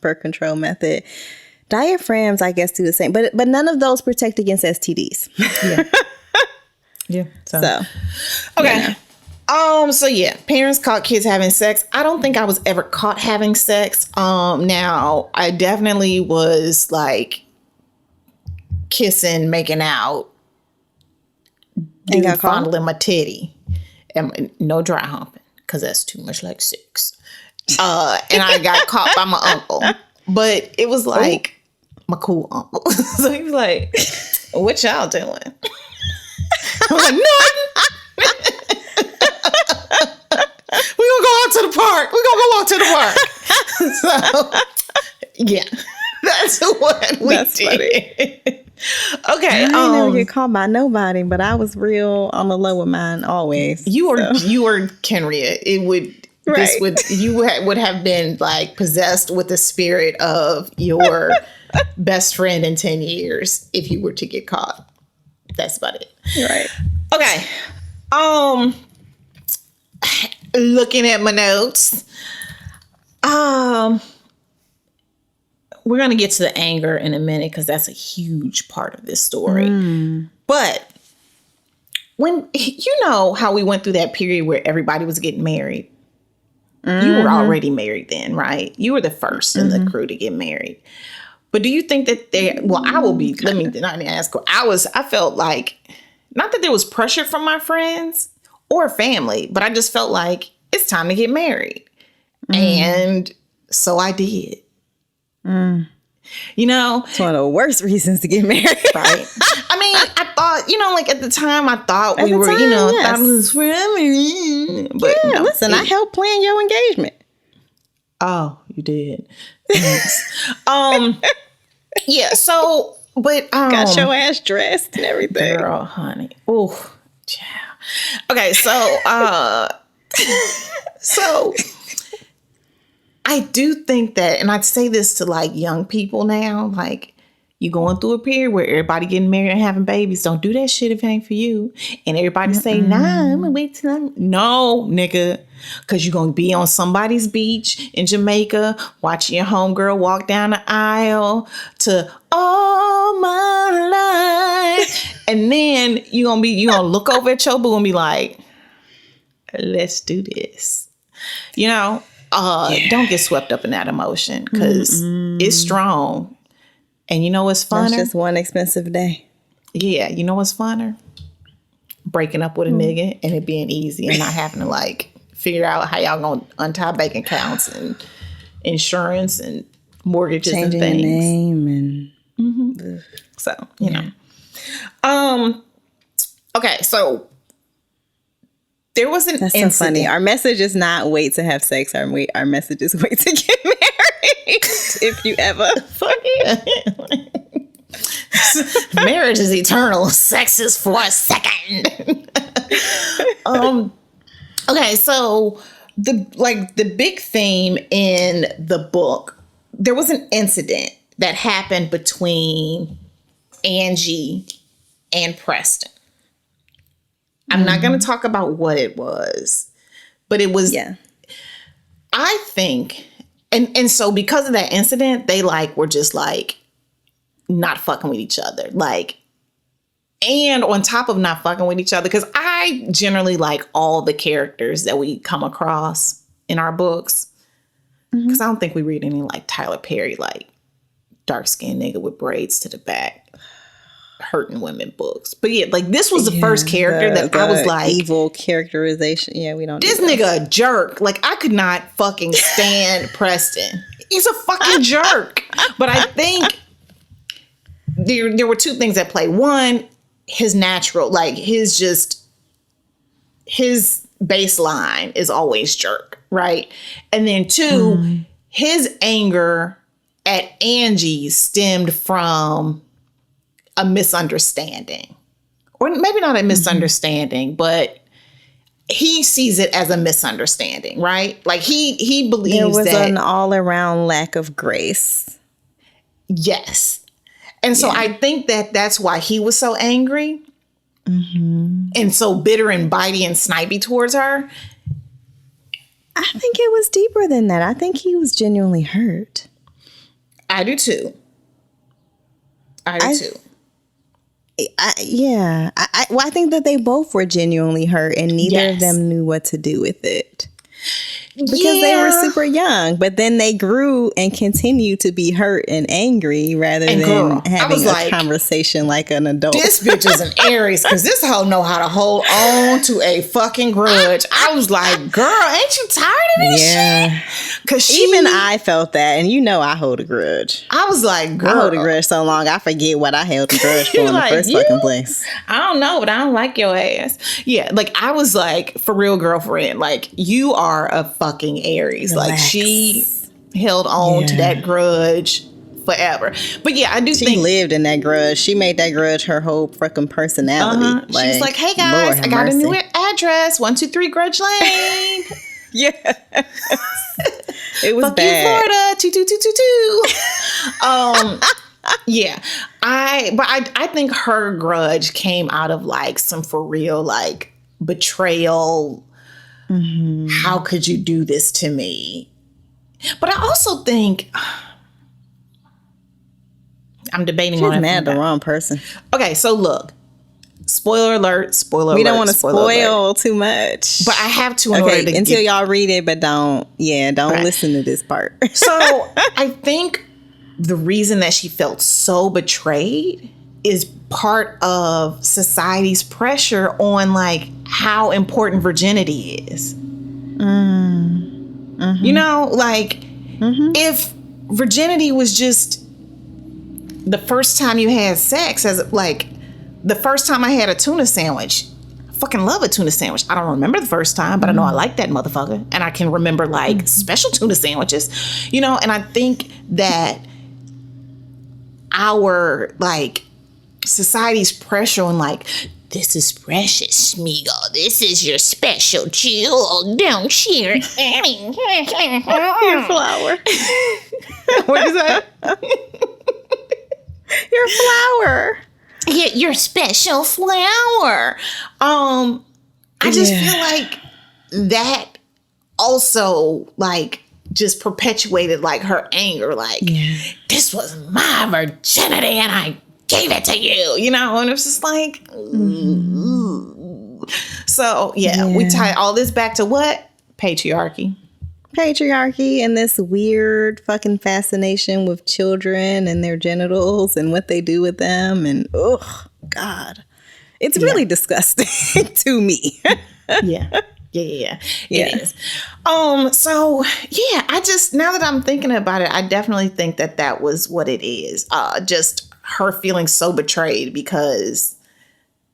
Speaker 3: birth control method. Diaphragms, I guess, do the same, but none of those protect against STDs.
Speaker 2: Yeah. So okay. So yeah, parents caught kids having sex. I don't think I was ever caught having sex. Now I definitely was like kissing, making out, fondling my titty, and no dry humping because that's too much like sex. And I got caught by my uncle, but it was like my cool uncle. So he was like, "What y'all doing?" I'm like, "Nothing." We gonna go out to the park. We gonna go walk to the park. So yeah, that's what we did. Okay,
Speaker 3: I never get caught by nobody, but I was real on the low with mine always.
Speaker 2: You were Kenrya. You would have been like possessed with the spirit of your best friend in 10 years if you were to get caught. That's about it.
Speaker 3: Right.
Speaker 2: Okay. Looking at my notes. We're going to get to the anger in a minute because that's a huge part of this story. But when, you know how we went through that period where everybody was getting married. You were already married then, right? You were the first in the crew to get married. But do you think that let me not ask. I felt like, not that there was pressure from my friends or family, but I just felt like it's time to get married. And so I did. You know?
Speaker 3: It's one of the worst reasons to get married.
Speaker 2: Right. I mean, I thought, like at the time I thought we were, thought it was forever. But
Speaker 3: listen, I helped plan your engagement.
Speaker 2: Oh, you did. Thanks. Yeah, so, but
Speaker 3: got your ass dressed and everything.
Speaker 2: Girl, honey. Oh, yeah. Okay, so so I do think that, and I'd say this to like young people now, like, you going through a period where everybody getting married and having babies. Don't do that shit if it ain't for you. And everybody say, nah, I'm gonna wait till I'm... No, nigga. Because you're going to be on somebody's beach in Jamaica watching your homegirl walk down the aisle to All My Life. And then you're going to look over at your boo and be like, let's do this. Don't get swept up in that emotion because it's strong. And you know what's funner?
Speaker 3: That's just one expensive day.
Speaker 2: Yeah. You know what's funner? Breaking up with a nigga and it being easy and not having to like figure out how y'all gonna untie bank accounts and insurance and mortgages
Speaker 3: changing
Speaker 2: and things.
Speaker 3: Your name and
Speaker 2: So you know. Okay, so there was an
Speaker 3: That's
Speaker 2: incident.
Speaker 3: so funny. Our message is not wait to have sex. Our message is wait to get married. If you ever.
Speaker 2: Marriage is eternal. Sex is for a second. Okay, so the big theme in the book, there was an incident that happened between Angie and Preston. I'm not going to talk about what it was, but it was, I think, and so because of that incident, they like were just like not fucking with each other. Like, and on top of not fucking with each other, because I generally like all the characters that we come across in our books. Because I don't think we read any like Tyler Perry, like dark-skinned nigga with braids to the back, hurting women books. But yeah, like this was the first character that I was like,
Speaker 3: evil characterization. Yeah, we don't.
Speaker 2: This nigga a jerk. Like I could not fucking stand Preston. He's a fucking jerk. But I think there were two things at play. One, his natural, like his baseline is always jerk, right? And then two, his anger at Angie stemmed from a misunderstanding. Or maybe not a misunderstanding, but he sees it as a misunderstanding, right? Like he believes
Speaker 3: there was
Speaker 2: that
Speaker 3: an all-around lack of grace.
Speaker 2: Yes. And so I think that that's why he was so angry and so bitter and bitey and snipey towards her.
Speaker 3: I think it was deeper than that. I think he was genuinely hurt.
Speaker 2: I do too. I
Speaker 3: think that they both were genuinely hurt and neither of them knew what to do with it. Because they were super young, but then they grew and continued to be hurt and angry rather than having a conversation like an adult.
Speaker 2: This bitch is an Aries because this hoe know how to hold on to a fucking grudge. I was like, girl, ain't you tired of this shit? Because
Speaker 3: even I felt that, and you know I hold a grudge.
Speaker 2: I was like, girl.
Speaker 3: I hold a grudge so long, I forget what I held a grudge for in the first fucking place.
Speaker 2: I don't know, but I don't like your ass. Yeah, like I was like, for real, girlfriend, like you are a fucking Aries. Relax. Like she held on to that grudge forever. But yeah, I do think
Speaker 3: she lived in that grudge. She made that grudge her whole fucking personality.
Speaker 2: She was like, hey guys, I got a new address, 123 Grudge Lane.
Speaker 3: Yeah. It was
Speaker 2: Fuck
Speaker 3: bad.
Speaker 2: You, Florida, 22222. Yeah. I think her grudge came out of like some for real like betrayal. How could you do this to me? But I also think I'm debating
Speaker 3: She's
Speaker 2: on it.
Speaker 3: Mad the wrong person.
Speaker 2: Okay, so look. Spoiler alert,
Speaker 3: we don't want to spoil too much.
Speaker 2: But I have to
Speaker 3: until y'all read it, but don't listen to this part.
Speaker 2: So I think the reason that she felt so betrayed is part of society's pressure on like how important virginity is. You know, like if virginity was just the first time you had sex, as like the first time I had a tuna sandwich, I fucking love a tuna sandwich. I don't remember the first time, but I know I like that motherfucker. And I can remember like special tuna sandwiches, you know, and I think that our like society's pressure on like, this is precious, Smeagol. This is your special jewel. Don't share. Your
Speaker 3: flower.
Speaker 2: What is that?
Speaker 3: Your flower.
Speaker 2: Yeah, your special flower. I just feel like that also like just perpetuated like her anger. Like this was my virginity and I gave it to you, you know, and it's just like, So we tie all this back to what? Patriarchy
Speaker 3: And this weird fucking fascination with children and their genitals and what they do with them. And oh God, it's really disgusting to me.
Speaker 2: Yeah. It is. So yeah, I just, now that I'm thinking about it, I definitely think that was what it is. Just her feeling so betrayed because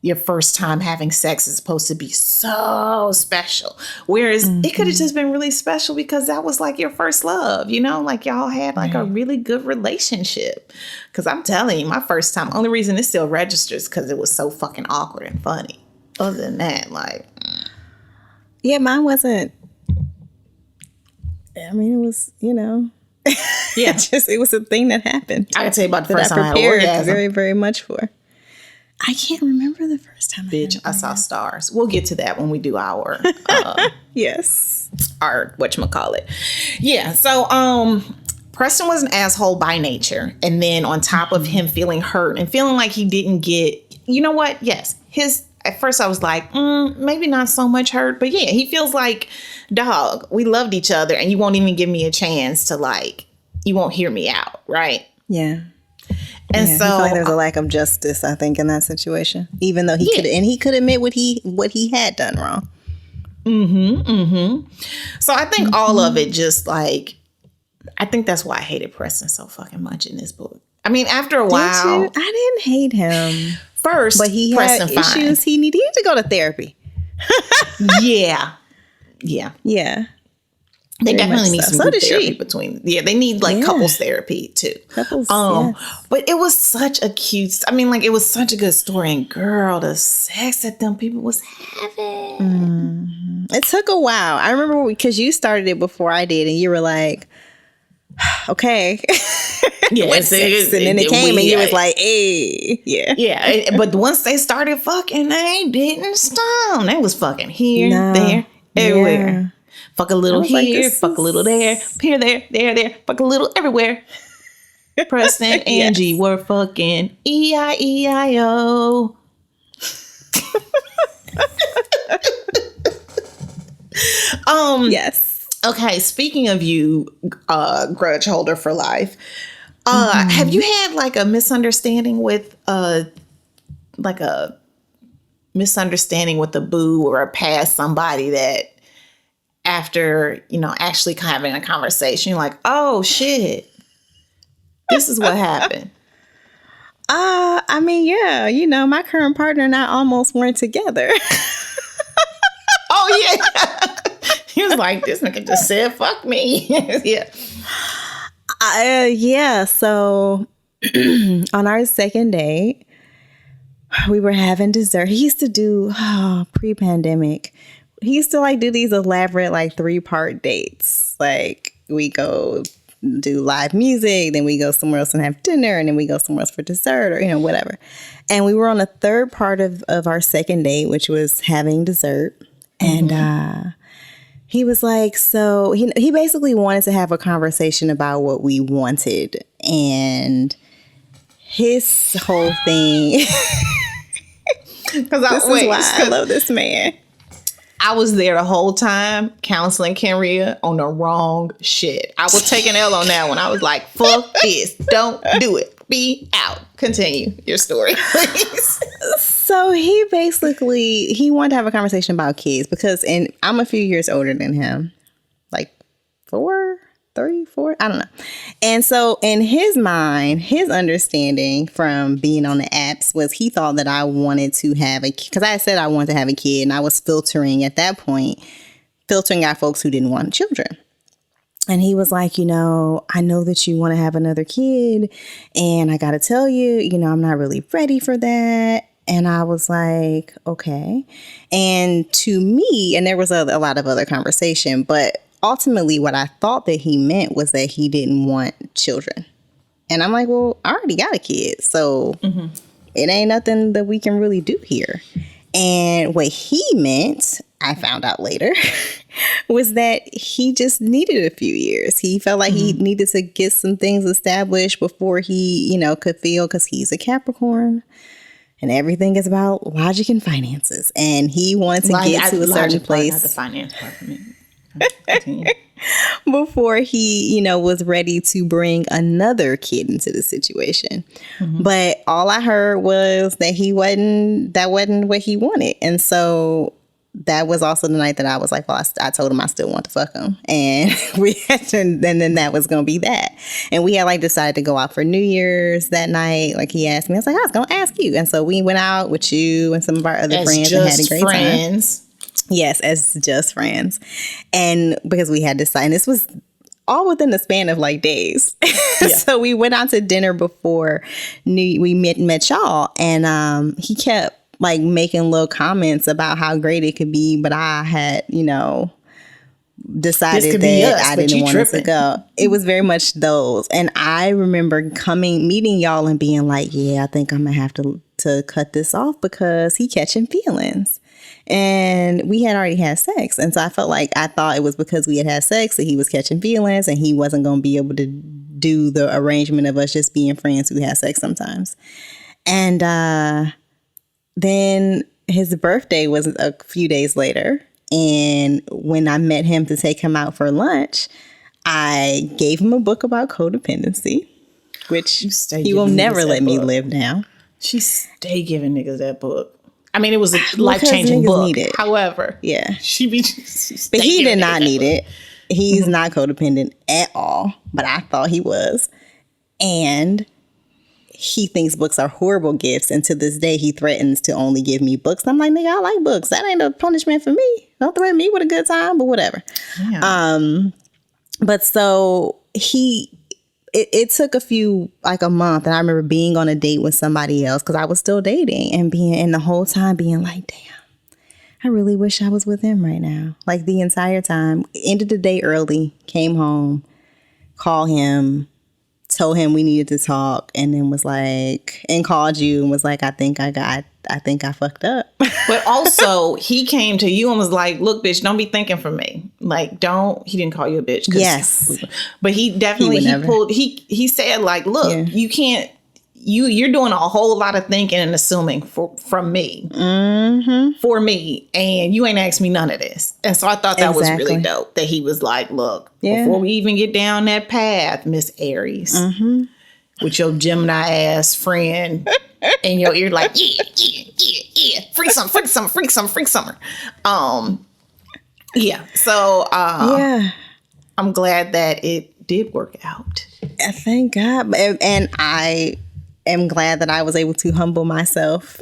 Speaker 2: your first time having sex is supposed to be so special. Whereas it could have just been really special because that was like your first love, you know, like y'all had like a really good relationship. Because I'm telling you, my first time, only reason it still registers because it was so fucking awkward and funny. Other than that, like.
Speaker 3: Yeah, mine wasn't. I mean, it was, you know.
Speaker 2: Yeah.
Speaker 3: It was a thing that happened.
Speaker 2: I can tell you about the
Speaker 3: that
Speaker 2: first
Speaker 3: I
Speaker 2: time I had an
Speaker 3: prepared
Speaker 2: orgasm.
Speaker 3: very, very much for. I can't remember the first time.
Speaker 2: Bitch, I saw stars. We'll get to that when we do our
Speaker 3: Yes.
Speaker 2: our whatchamacallit. Yeah. So Preston was an asshole by nature. And then on top of him feeling hurt and feeling like he didn't get, you know what? Yes. At first I was like, maybe not so much hurt, but yeah, he feels like, dog, we loved each other and you won't even give me a chance to like, you won't hear me out. Right.
Speaker 3: Yeah.
Speaker 2: And
Speaker 3: so
Speaker 2: so
Speaker 3: like there's a lack of justice, I think, in that situation, even though he could admit what he had done wrong.
Speaker 2: So I think all of it just like, I think that's why I hated Preston so fucking much in this book. I mean, after a while,
Speaker 3: I didn't hate him
Speaker 2: first,
Speaker 3: but he
Speaker 2: Preston
Speaker 3: had issues. He needed to go to therapy.
Speaker 2: Yeah. They definitely need some good therapy between. Yeah, they need like couples therapy too. But it was such a cute. I mean, like it was such a good story. And girl, the sex that them people was having.
Speaker 3: It took a while. I remember because you started it before I did, and you were like, "Okay."
Speaker 2: Yes,
Speaker 3: and then it came, and you was like, "Hey,
Speaker 2: yeah." But once they started fucking, they didn't stop. They was fucking here, there, everywhere. Yeah. Fuck a little here, like, fuck a little there, here, there, fuck a little everywhere. Preston and Angie were fucking E-I-E-I-O.
Speaker 3: Yes.
Speaker 2: Okay, speaking of you, grudge holder for life, have you had like a misunderstanding with a boo or a past somebody that after, actually having a conversation, you're like, oh shit, this is what happened?
Speaker 3: I mean, yeah, my current partner and I almost weren't together.
Speaker 2: Oh yeah. He was like, this nigga just said, fuck me. Yeah.
Speaker 3: Yeah. So on our second date, we were having dessert. He used to do pre-pandemic. He used to like do these elaborate like 3-part dates. Like we go do live music, then we go somewhere else and have dinner, and then we go somewhere else for dessert or whatever. And we were on the third part of our second date, which was having dessert. And he was like, so he basically wanted to have a conversation about what we wanted. And his whole thing, I love this man.
Speaker 2: I was there the whole time counseling Kenrya on the wrong shit. I was taking L on that one. I was like, fuck this. Don't do it. Be out. Continue your story, please.
Speaker 3: So he wanted to have a conversation about kids because I'm a few years older than him. Like 4, I don't know. And so in his mind, his understanding from being on the apps was he thought that I wanted to have because I said I wanted to have a kid, and I was filtering out folks who didn't want children. And he was like, I know that you want to have another kid, and I got to tell you, I'm not really ready for that. And I was like, okay. And to me, and there was a lot of other conversation, but ultimately what I thought that he meant was that he didn't want children. And I'm like, well, I already got a kid, so it ain't nothing that we can really do here. And what he meant, I found out later, was that he just needed a few years. He felt like he needed to get some things established before he, could feel, because he's a Capricorn and everything is about logic and finances. And he wanted to get to a certain place.
Speaker 2: Not the finance part for me.
Speaker 3: Before he, was ready to bring another kid into the situation. But all I heard was that that wasn't what he wanted. And so that was also the night that I was like, well, I told him I still want to fuck him. And and then that was going to be that. And we had decided to go out for New Year's that night. Like he asked me, I was like, I was going to ask you. And so we went out with you and some of our other friends and had a great time. Yes, as just friends. And because we had decided, this was all within the span of days. Yeah. So we went out to dinner before we met y'all. And he kept making little comments about how great it could be. But I had, decided that I didn't want it to go. It was very much those. And I remember meeting y'all and being like, yeah, I think I'm gonna have to cut this off because he catching feelings. And we had already had sex. And so I thought it was because we had sex that he was catching feelings and he wasn't going to be able to do the arrangement of us just being friends who had sex sometimes. And then his birthday was a few days later. And when I met him to take him out for lunch, I gave him a book about codependency, which he will never let me live down.
Speaker 2: She stay giving niggas that book. I mean, it was a life-changing book. However,
Speaker 3: yeah,
Speaker 2: but
Speaker 3: he did not need it. He's not codependent at all, but I thought he was. And he thinks books are horrible gifts. And to this day, he threatens to only give me books. And I'm like, nigga, I like books. That ain't a punishment for me. Don't threaten me with a good time, but whatever. Yeah. But so it took a month. And I remember being on a date with somebody else because I was still dating and the whole time being like, damn, I really wish I was with him right now. Like the entire time. Ended the day early, came home, called him, told him we needed to talk, and then was like, and called you and was like, I think I fucked up.
Speaker 2: But also he came to you and was like, look, bitch, don't be thinking for me. Like, he didn't call you a bitch.
Speaker 3: Yes.
Speaker 2: But he definitely, he said like, look, you can't, you're doing a whole lot of thinking and assuming from me, for me, and you ain't asked me none of this. And so I thought that was really dope that he was like, look, before we even get down that path, Miss Aries, with your Gemini ass friend in your ear, like, yeah, freak summer. Yeah. So, I'm glad that it did work out.
Speaker 3: Thank God. And I am glad that I was able to humble myself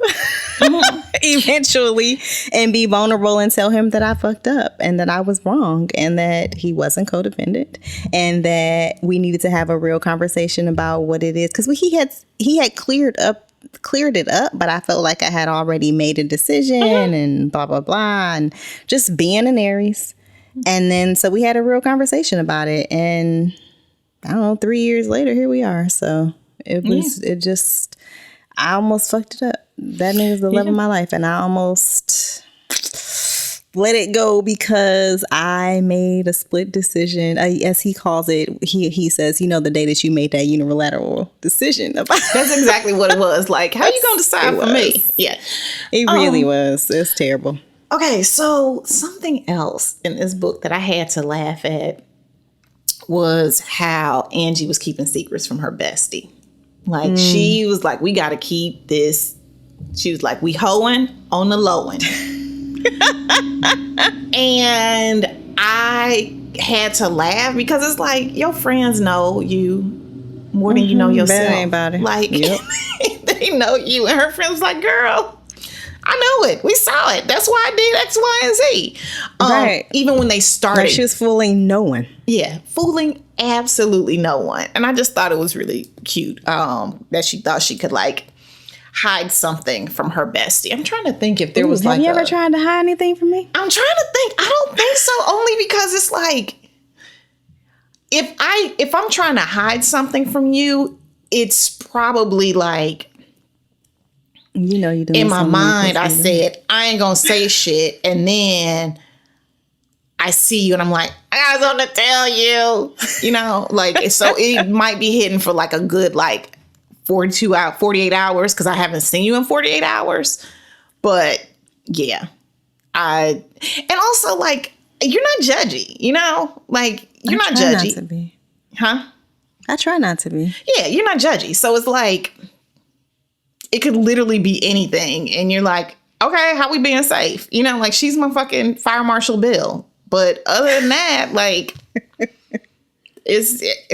Speaker 3: eventually and be vulnerable and tell him that I fucked up and that I was wrong and that he wasn't codependent and that we needed to have a real conversation about what it is. Because he had cleared it up, but I felt like I had already made a decision and blah, blah, blah, and just being an Aries. And then, so we had a real conversation about it. And I don't know, 3 years later, here we are. So I almost fucked it up. That nigga's the love of my life. And I almost let it go because I made a split decision. As he calls it, he says, the day that you made that unilateral decision about.
Speaker 2: That's exactly what it was. Like, how you going to decide for me? Yeah.
Speaker 3: It really was. It's terrible.
Speaker 2: Okay, so something else in this book that I had to laugh at was how Angie was keeping secrets from her bestie. Like, she was like, we got to keep this. She was like, we hoeing on the lowing. And I had to laugh because it's like, your friends know you more than you know yourself.
Speaker 3: Anybody.
Speaker 2: Like, they know you. And her friend was like, girl, I know it. We saw it. That's why I did X, Y, and Z.
Speaker 3: Right.
Speaker 2: Even when they started.
Speaker 3: Like she was fooling no one.
Speaker 2: Yeah. Fooling absolutely no one. And I just thought it was really cute that she thought she could like hide something from her bestie. I'm trying to think if there was like.
Speaker 3: Have you ever tried to hide anything from me?
Speaker 2: I'm trying to think. I don't think so. Only because it's like, if I'm trying to hide something from you, it's probably like,
Speaker 3: you doing
Speaker 2: in my mind, I said, I ain't gonna say shit. And then I see you and I'm like, I got something to tell you, like, so it might be hidden for like a good, like 48 hours. Cause I haven't seen you in 48 hours, but yeah, and also like, you're not judgy, like you're not judgy.
Speaker 3: Not to be.
Speaker 2: Huh?
Speaker 3: I try not to be.
Speaker 2: Yeah. You're not judgy. So it's like, it could literally be anything. And you're like, okay, how we being safe? Like she's my fucking Fire Marshal Bill. But other than that, like,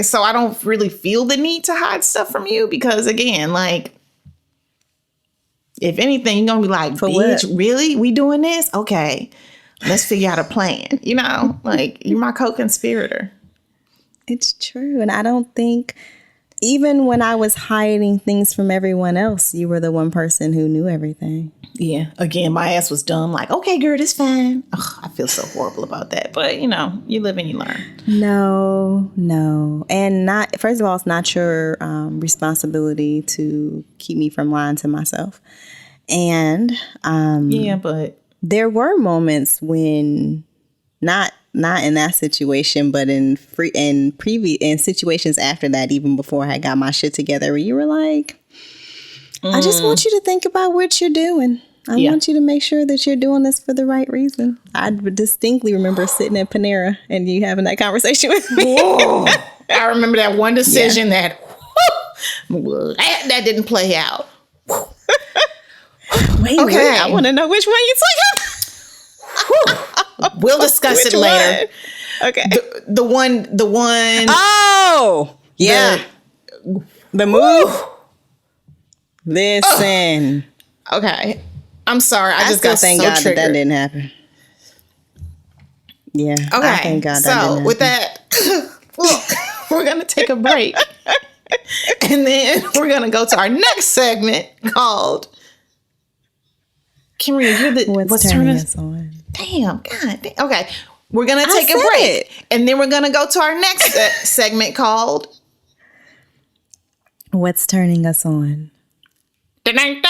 Speaker 2: so I don't really feel the need to hide stuff from you because again, like, if anything, you're going to be like, bitch, really? We doing this? Okay, let's figure out a plan. Like you're my co-conspirator.
Speaker 3: It's true. And I don't think even when I was hiding things from everyone else, you were the one person who knew everything.
Speaker 2: Yeah. Again, my ass was dumb. Like, okay, girl, it's fine. Ugh, I feel so horrible about that. But, you know, you live and you learn.
Speaker 3: No. And first of all, it's not your responsibility to keep me from lying to myself. And
Speaker 2: Yeah, but
Speaker 3: there were moments when not in that situation, but in situations after that, even before I got my shit together, where you were like, I just want you to think about what you're doing. I want you to make sure that you're doing this for the right reason. I distinctly remember sitting at Panera and you having that conversation with me.
Speaker 2: Whoa. I remember that one decision that didn't play out.
Speaker 3: Wait, I want to know which one you took.
Speaker 2: We'll discuss it later.
Speaker 3: One? Okay.
Speaker 2: The one.
Speaker 3: Oh, yeah. The move. Listen.
Speaker 2: Okay. I'm sorry. I just
Speaker 3: still
Speaker 2: got
Speaker 3: thank
Speaker 2: so
Speaker 3: God
Speaker 2: triggered.
Speaker 3: that didn't happen. Yeah.
Speaker 2: Okay.
Speaker 3: Thank God
Speaker 2: So with that, look, we're going to take a break. And then we're going to go to our next segment called Kenrya, you're the
Speaker 3: What's turning us on?
Speaker 2: Damn, God. Okay. We're going to take a break. And then we're going to go to our next segment called
Speaker 3: What's turning us on?
Speaker 2: Dang.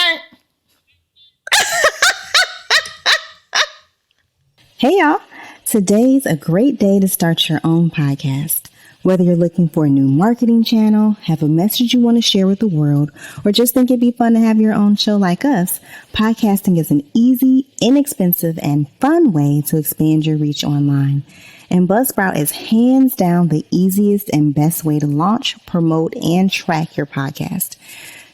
Speaker 3: Hey y'all, today's a great day to start your own podcast. Whether you're looking for a new marketing channel, have a message you want to share with the world, or just think it'd be fun to have your own show like us, podcasting is an easy, inexpensive, and fun way to expand your reach online. And Buzzsprout is hands down the easiest and best way to launch, promote, and track your podcast.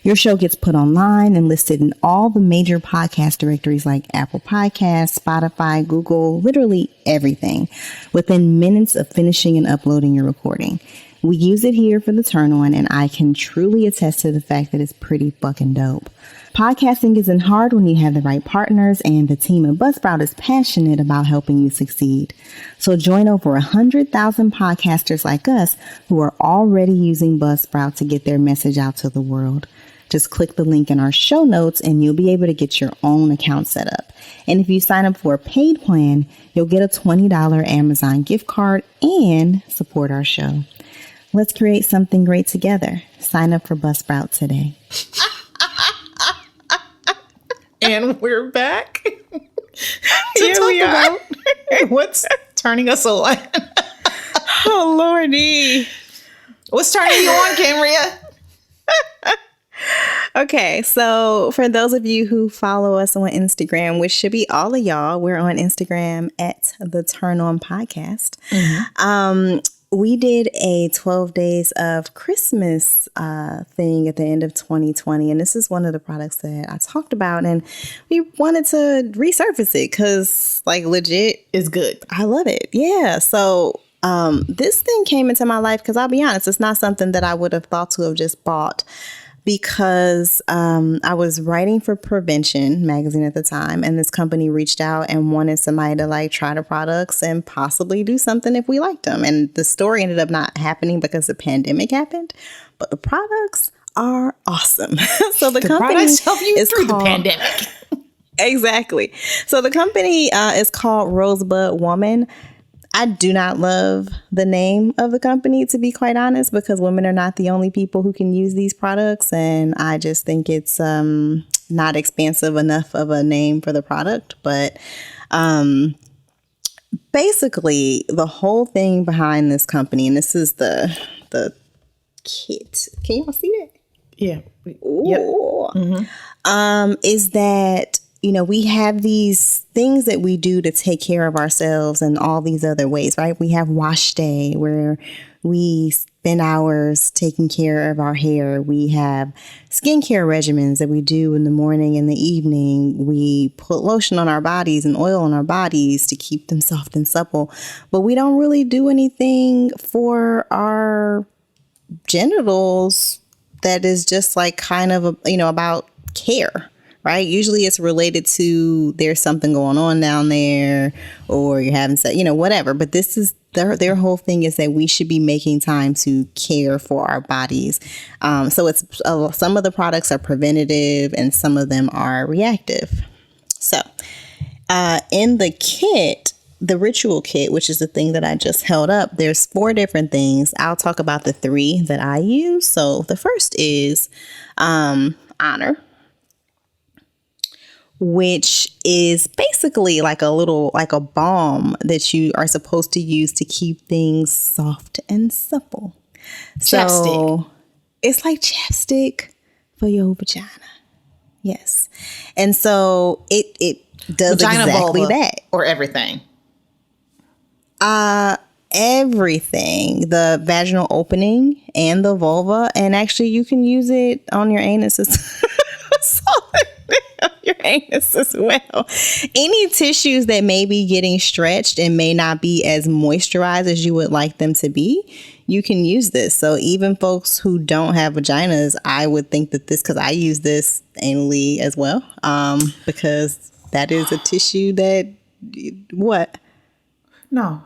Speaker 3: Your show gets put online and listed in all the major podcast directories like Apple Podcasts, Spotify, Google, literally everything, within minutes of finishing and uploading your recording. We use it here for the Turn On, and I can truly attest to the fact that it's pretty fucking dope. Podcasting isn't hard when you have the right partners, and the team at Buzzsprout is passionate about helping you succeed. So join over 100,000 podcasters like us who are already using Buzzsprout to get their message out to the world. Just click the link in our show notes and you'll be able to get your own account set up. And if you sign up for a paid plan, you'll get a $20 Amazon gift card and support our show. Let's create something great together. Sign up for Buzzsprout today.
Speaker 2: And we're back to talk about what's turning us on.
Speaker 3: Oh, Lordy.
Speaker 2: What's turning you on, Kenrya?
Speaker 3: Okay, so for those of you who follow us on Instagram, which should be all of y'all, we're on Instagram at the Turn On Podcast. Mm-hmm. We did a 12 days of Christmas thing at the end of 2020. And this is one of the products that I talked about. And we wanted to resurface it because, like, legit,
Speaker 2: it's good.
Speaker 3: I love it. Yeah. So this thing came into my life because I'll be honest, it's not something that I would have thought to have just bought. Because I was writing for Prevention magazine at the time, and this company reached out and wanted somebody to like try the products and possibly do something if we liked them. And the story ended up not happening because the pandemic happened, but the products are awesome. So the company
Speaker 2: products help you
Speaker 3: is
Speaker 2: through
Speaker 3: called,
Speaker 2: the pandemic.
Speaker 3: Exactly. So the company is called Rosebud Woman. I do not love the name of the company, to be quite honest, because women are not the only people who can use these products. And I just think it's not expansive enough of a name for the product. But basically, the whole thing behind this company, and this is the kit. Can y'all see that?
Speaker 2: Yeah.
Speaker 3: Ooh.
Speaker 2: Yep. Mm-hmm.
Speaker 3: Is that, you know, we have these things that we do to take care of ourselves in all these other ways, right? We have wash day where we spend hours taking care of our hair. We have skincare regimens that we do in the morning and the evening. We put lotion on our bodies and oil on our bodies to keep them soft and supple. But we don't really do anything for our genitals that is just like kind of, about care. Right? Usually it's related to there's something going on down there or you're having sex, whatever. But this is their whole thing is that we should be making time to care for our bodies. So it's some of the products are preventative and some of them are reactive. So in the kit, the ritual kit, which is the thing that I just held up, there's 4 different things. I'll talk about the 3 that I use. So the first is honor, which is basically like a balm that you are supposed to use to keep things soft and supple.
Speaker 2: Chapstick.
Speaker 3: So it's like chapstick for your vagina. Yes. And so it does
Speaker 2: Vagina,
Speaker 3: exactly
Speaker 2: vulva,
Speaker 3: that.
Speaker 2: or everything.
Speaker 3: Everything, the vaginal opening and the vulva, and actually you can use it on your anus your anus as well. Any tissues that may be getting stretched and may not be as moisturized as you would like them to be, you can use this. So even folks who don't have vaginas, I would think that this, because I use this anally as well, because that is a tissue that, what?
Speaker 2: No,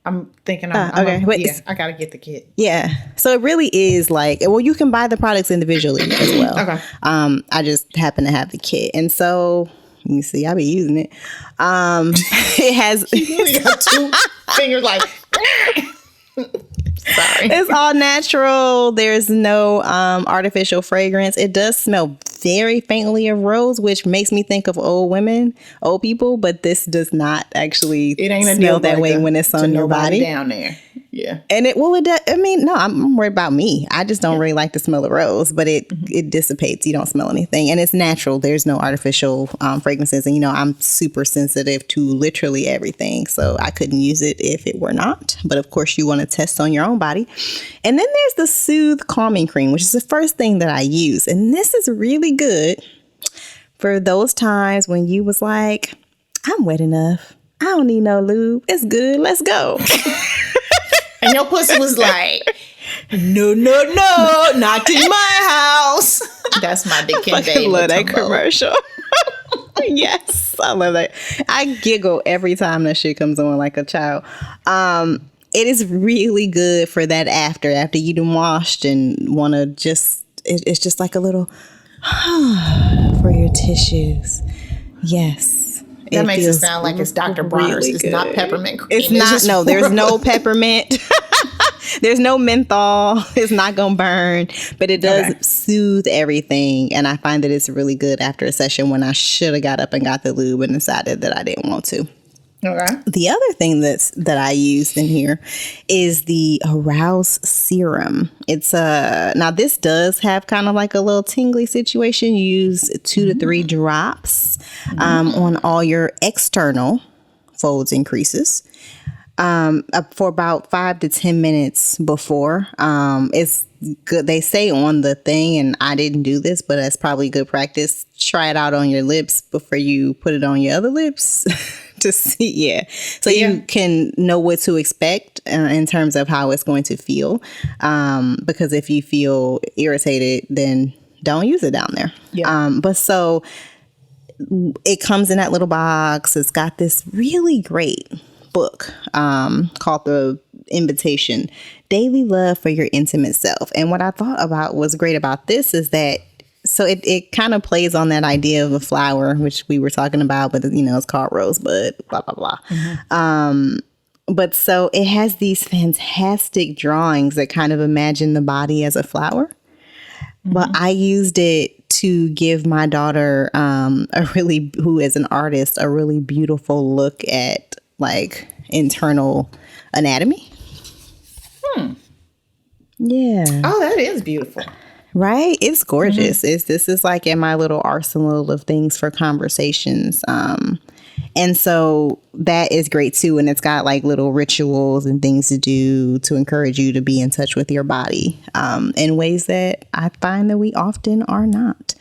Speaker 2: I'm thinking.
Speaker 3: Okay,
Speaker 2: I gotta get the kit.
Speaker 3: Yeah, so it really is like, well, you can buy the products individually as well.
Speaker 2: Okay.
Speaker 3: I just happen to have the kit, and so you see, I be using it. It has.
Speaker 2: You got 2 fingers like. Sorry.
Speaker 3: It's all natural. There's no artificial fragrance. It does smell very faintly of rose, which makes me think of old people, but this does not actually smell that way when it's on your body.
Speaker 2: Down there. Yeah.
Speaker 3: And I'm worried about me. I just don't really like the smell of rose, but it dissipates. You don't smell anything. And it's natural. There's no artificial fragrances. And, I'm super sensitive to literally everything. So I couldn't use it if it were not. But of course, you want to test on your own body. And then there's the Soothe Calming Cream, which is the first thing that I use. And this is really good for those times when you was like, I'm wet enough. I don't need no lube. It's good. Let's go.
Speaker 2: And your pussy was like, no, not in my house. That's my Dick and Dave.
Speaker 3: I love that commercial. Yes, I love that. I giggle every time that shit comes on like a child. It is really good for that after you done washed and want to it's just like a little for your tissues. Yes.
Speaker 2: That makes it sound like it's Dr. Bronner's.
Speaker 3: Really
Speaker 2: it's
Speaker 3: good.
Speaker 2: Not peppermint cream.
Speaker 3: It's not. No, there's no peppermint. There's no menthol. It's not going to burn, but it does soothe everything. And I find that it's really good after a session when I should have got up and got the lube and decided that I didn't want to.
Speaker 2: Okay.
Speaker 3: The other thing that I used in here is the Arouse Serum. It's now this does have kind of like a little tingly situation. You use 2 to 3 drops on all your external folds and creases for about 5 to 10 minutes before. It's good. They say on the thing, and I didn't do this, but that's probably good practice. Try it out on your lips before you put it on your other lips. To see, so you can know what to expect in terms of how it's going to feel, because if you feel irritated, then don't use it down there. But so it comes in that little box. It's got this really great book called The Invitation, Daily Love for Your Intimate Self. And what I thought about was great about this is that so it kind of plays on that idea of a flower, which we were talking about, but it's called rosebud, blah, blah, blah. But so it has these fantastic drawings that kind of imagine the body as a flower. But I used it to give my daughter, who is an artist, a really beautiful look at like internal anatomy. Yeah.
Speaker 2: Oh, that is beautiful.
Speaker 3: Right? It's gorgeous. This is like in my little arsenal of things for conversations. And so that is great too. And it's got like little rituals and things to do to encourage you to be in touch with your body in ways that I find that we often are not.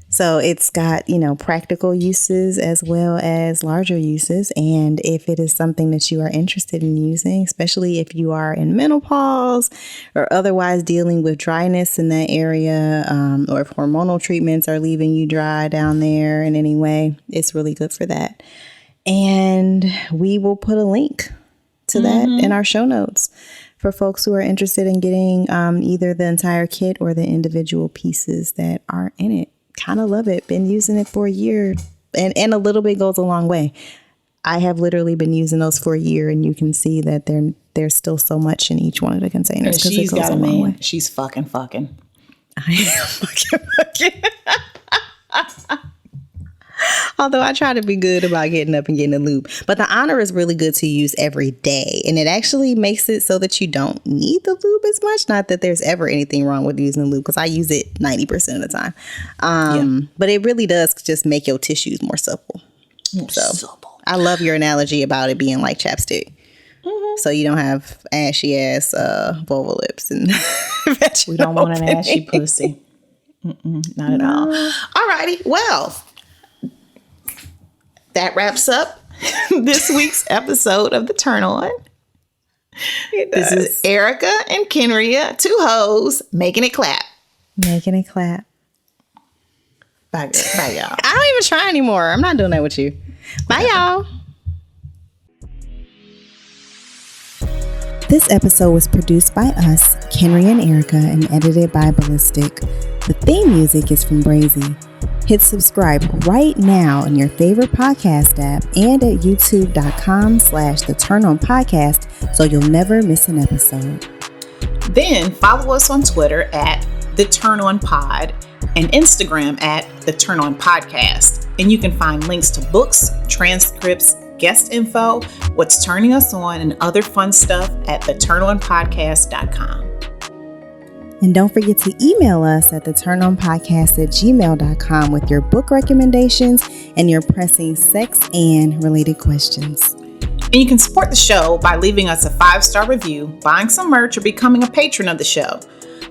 Speaker 3: So it's got, practical uses as well as larger uses. And if it is something that you are interested in using, especially if you are in menopause or otherwise dealing with dryness in that area, or if hormonal treatments are leaving you dry down there in any way, it's really good for that. And we will put a link to to that in our show notes for folks who are interested in getting either the entire kit or the individual pieces that are in it. Kind of love it. Been using it for a year, and a little bit goes a long way. I have literally been using those for a year, and you can see that there's still so much in each one of the containers.
Speaker 2: And she's got a
Speaker 3: long
Speaker 2: man.
Speaker 3: way.
Speaker 2: She's fucking.
Speaker 3: I am fucking. Although I try to be good about getting up and getting a lube. But the Honor is really good to use every day. And it actually makes it so that you don't need the lube as much. Not that there's ever anything wrong with using the lube, because I use it 90% of the time. But it really does just make your tissues more supple. Supple. I love your analogy about it being like chapstick. So you don't have ashy ass vulva lips. And
Speaker 2: we don't want an ashy pussy. Not at all. All righty. Well, that wraps up this week's episode of The Turn On. This is Erica and Kenrya, two hoes, making it clap.
Speaker 3: Making it clap.
Speaker 2: Bye, y'all.
Speaker 3: I don't even try anymore. I'm not doing that with you. Bye, y'all. This episode was produced by us, Kenrya and Erica, and edited by Ballistic. The theme music is from Brazy. Hit subscribe right now in your favorite podcast app and at youtube.com/The Turn On Podcast so you'll never miss an episode.
Speaker 2: Then follow us on Twitter at The Turn On Pod and Instagram at The Turn On Podcast. And you can find links to books, transcripts, guest info, what's turning us on, and other fun stuff at theturnonpodcast.com.
Speaker 3: And don't forget to email us at theturnonpodcast@gmail.com with your book recommendations and your pressing sex and related questions.
Speaker 2: And you can support the show by leaving us a 5-star review, buying some merch, or becoming a patron of the show.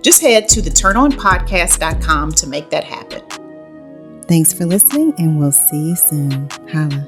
Speaker 2: Just head to theturnonpodcast.com to make that happen.
Speaker 3: Thanks for listening, and we'll see you soon. Holla.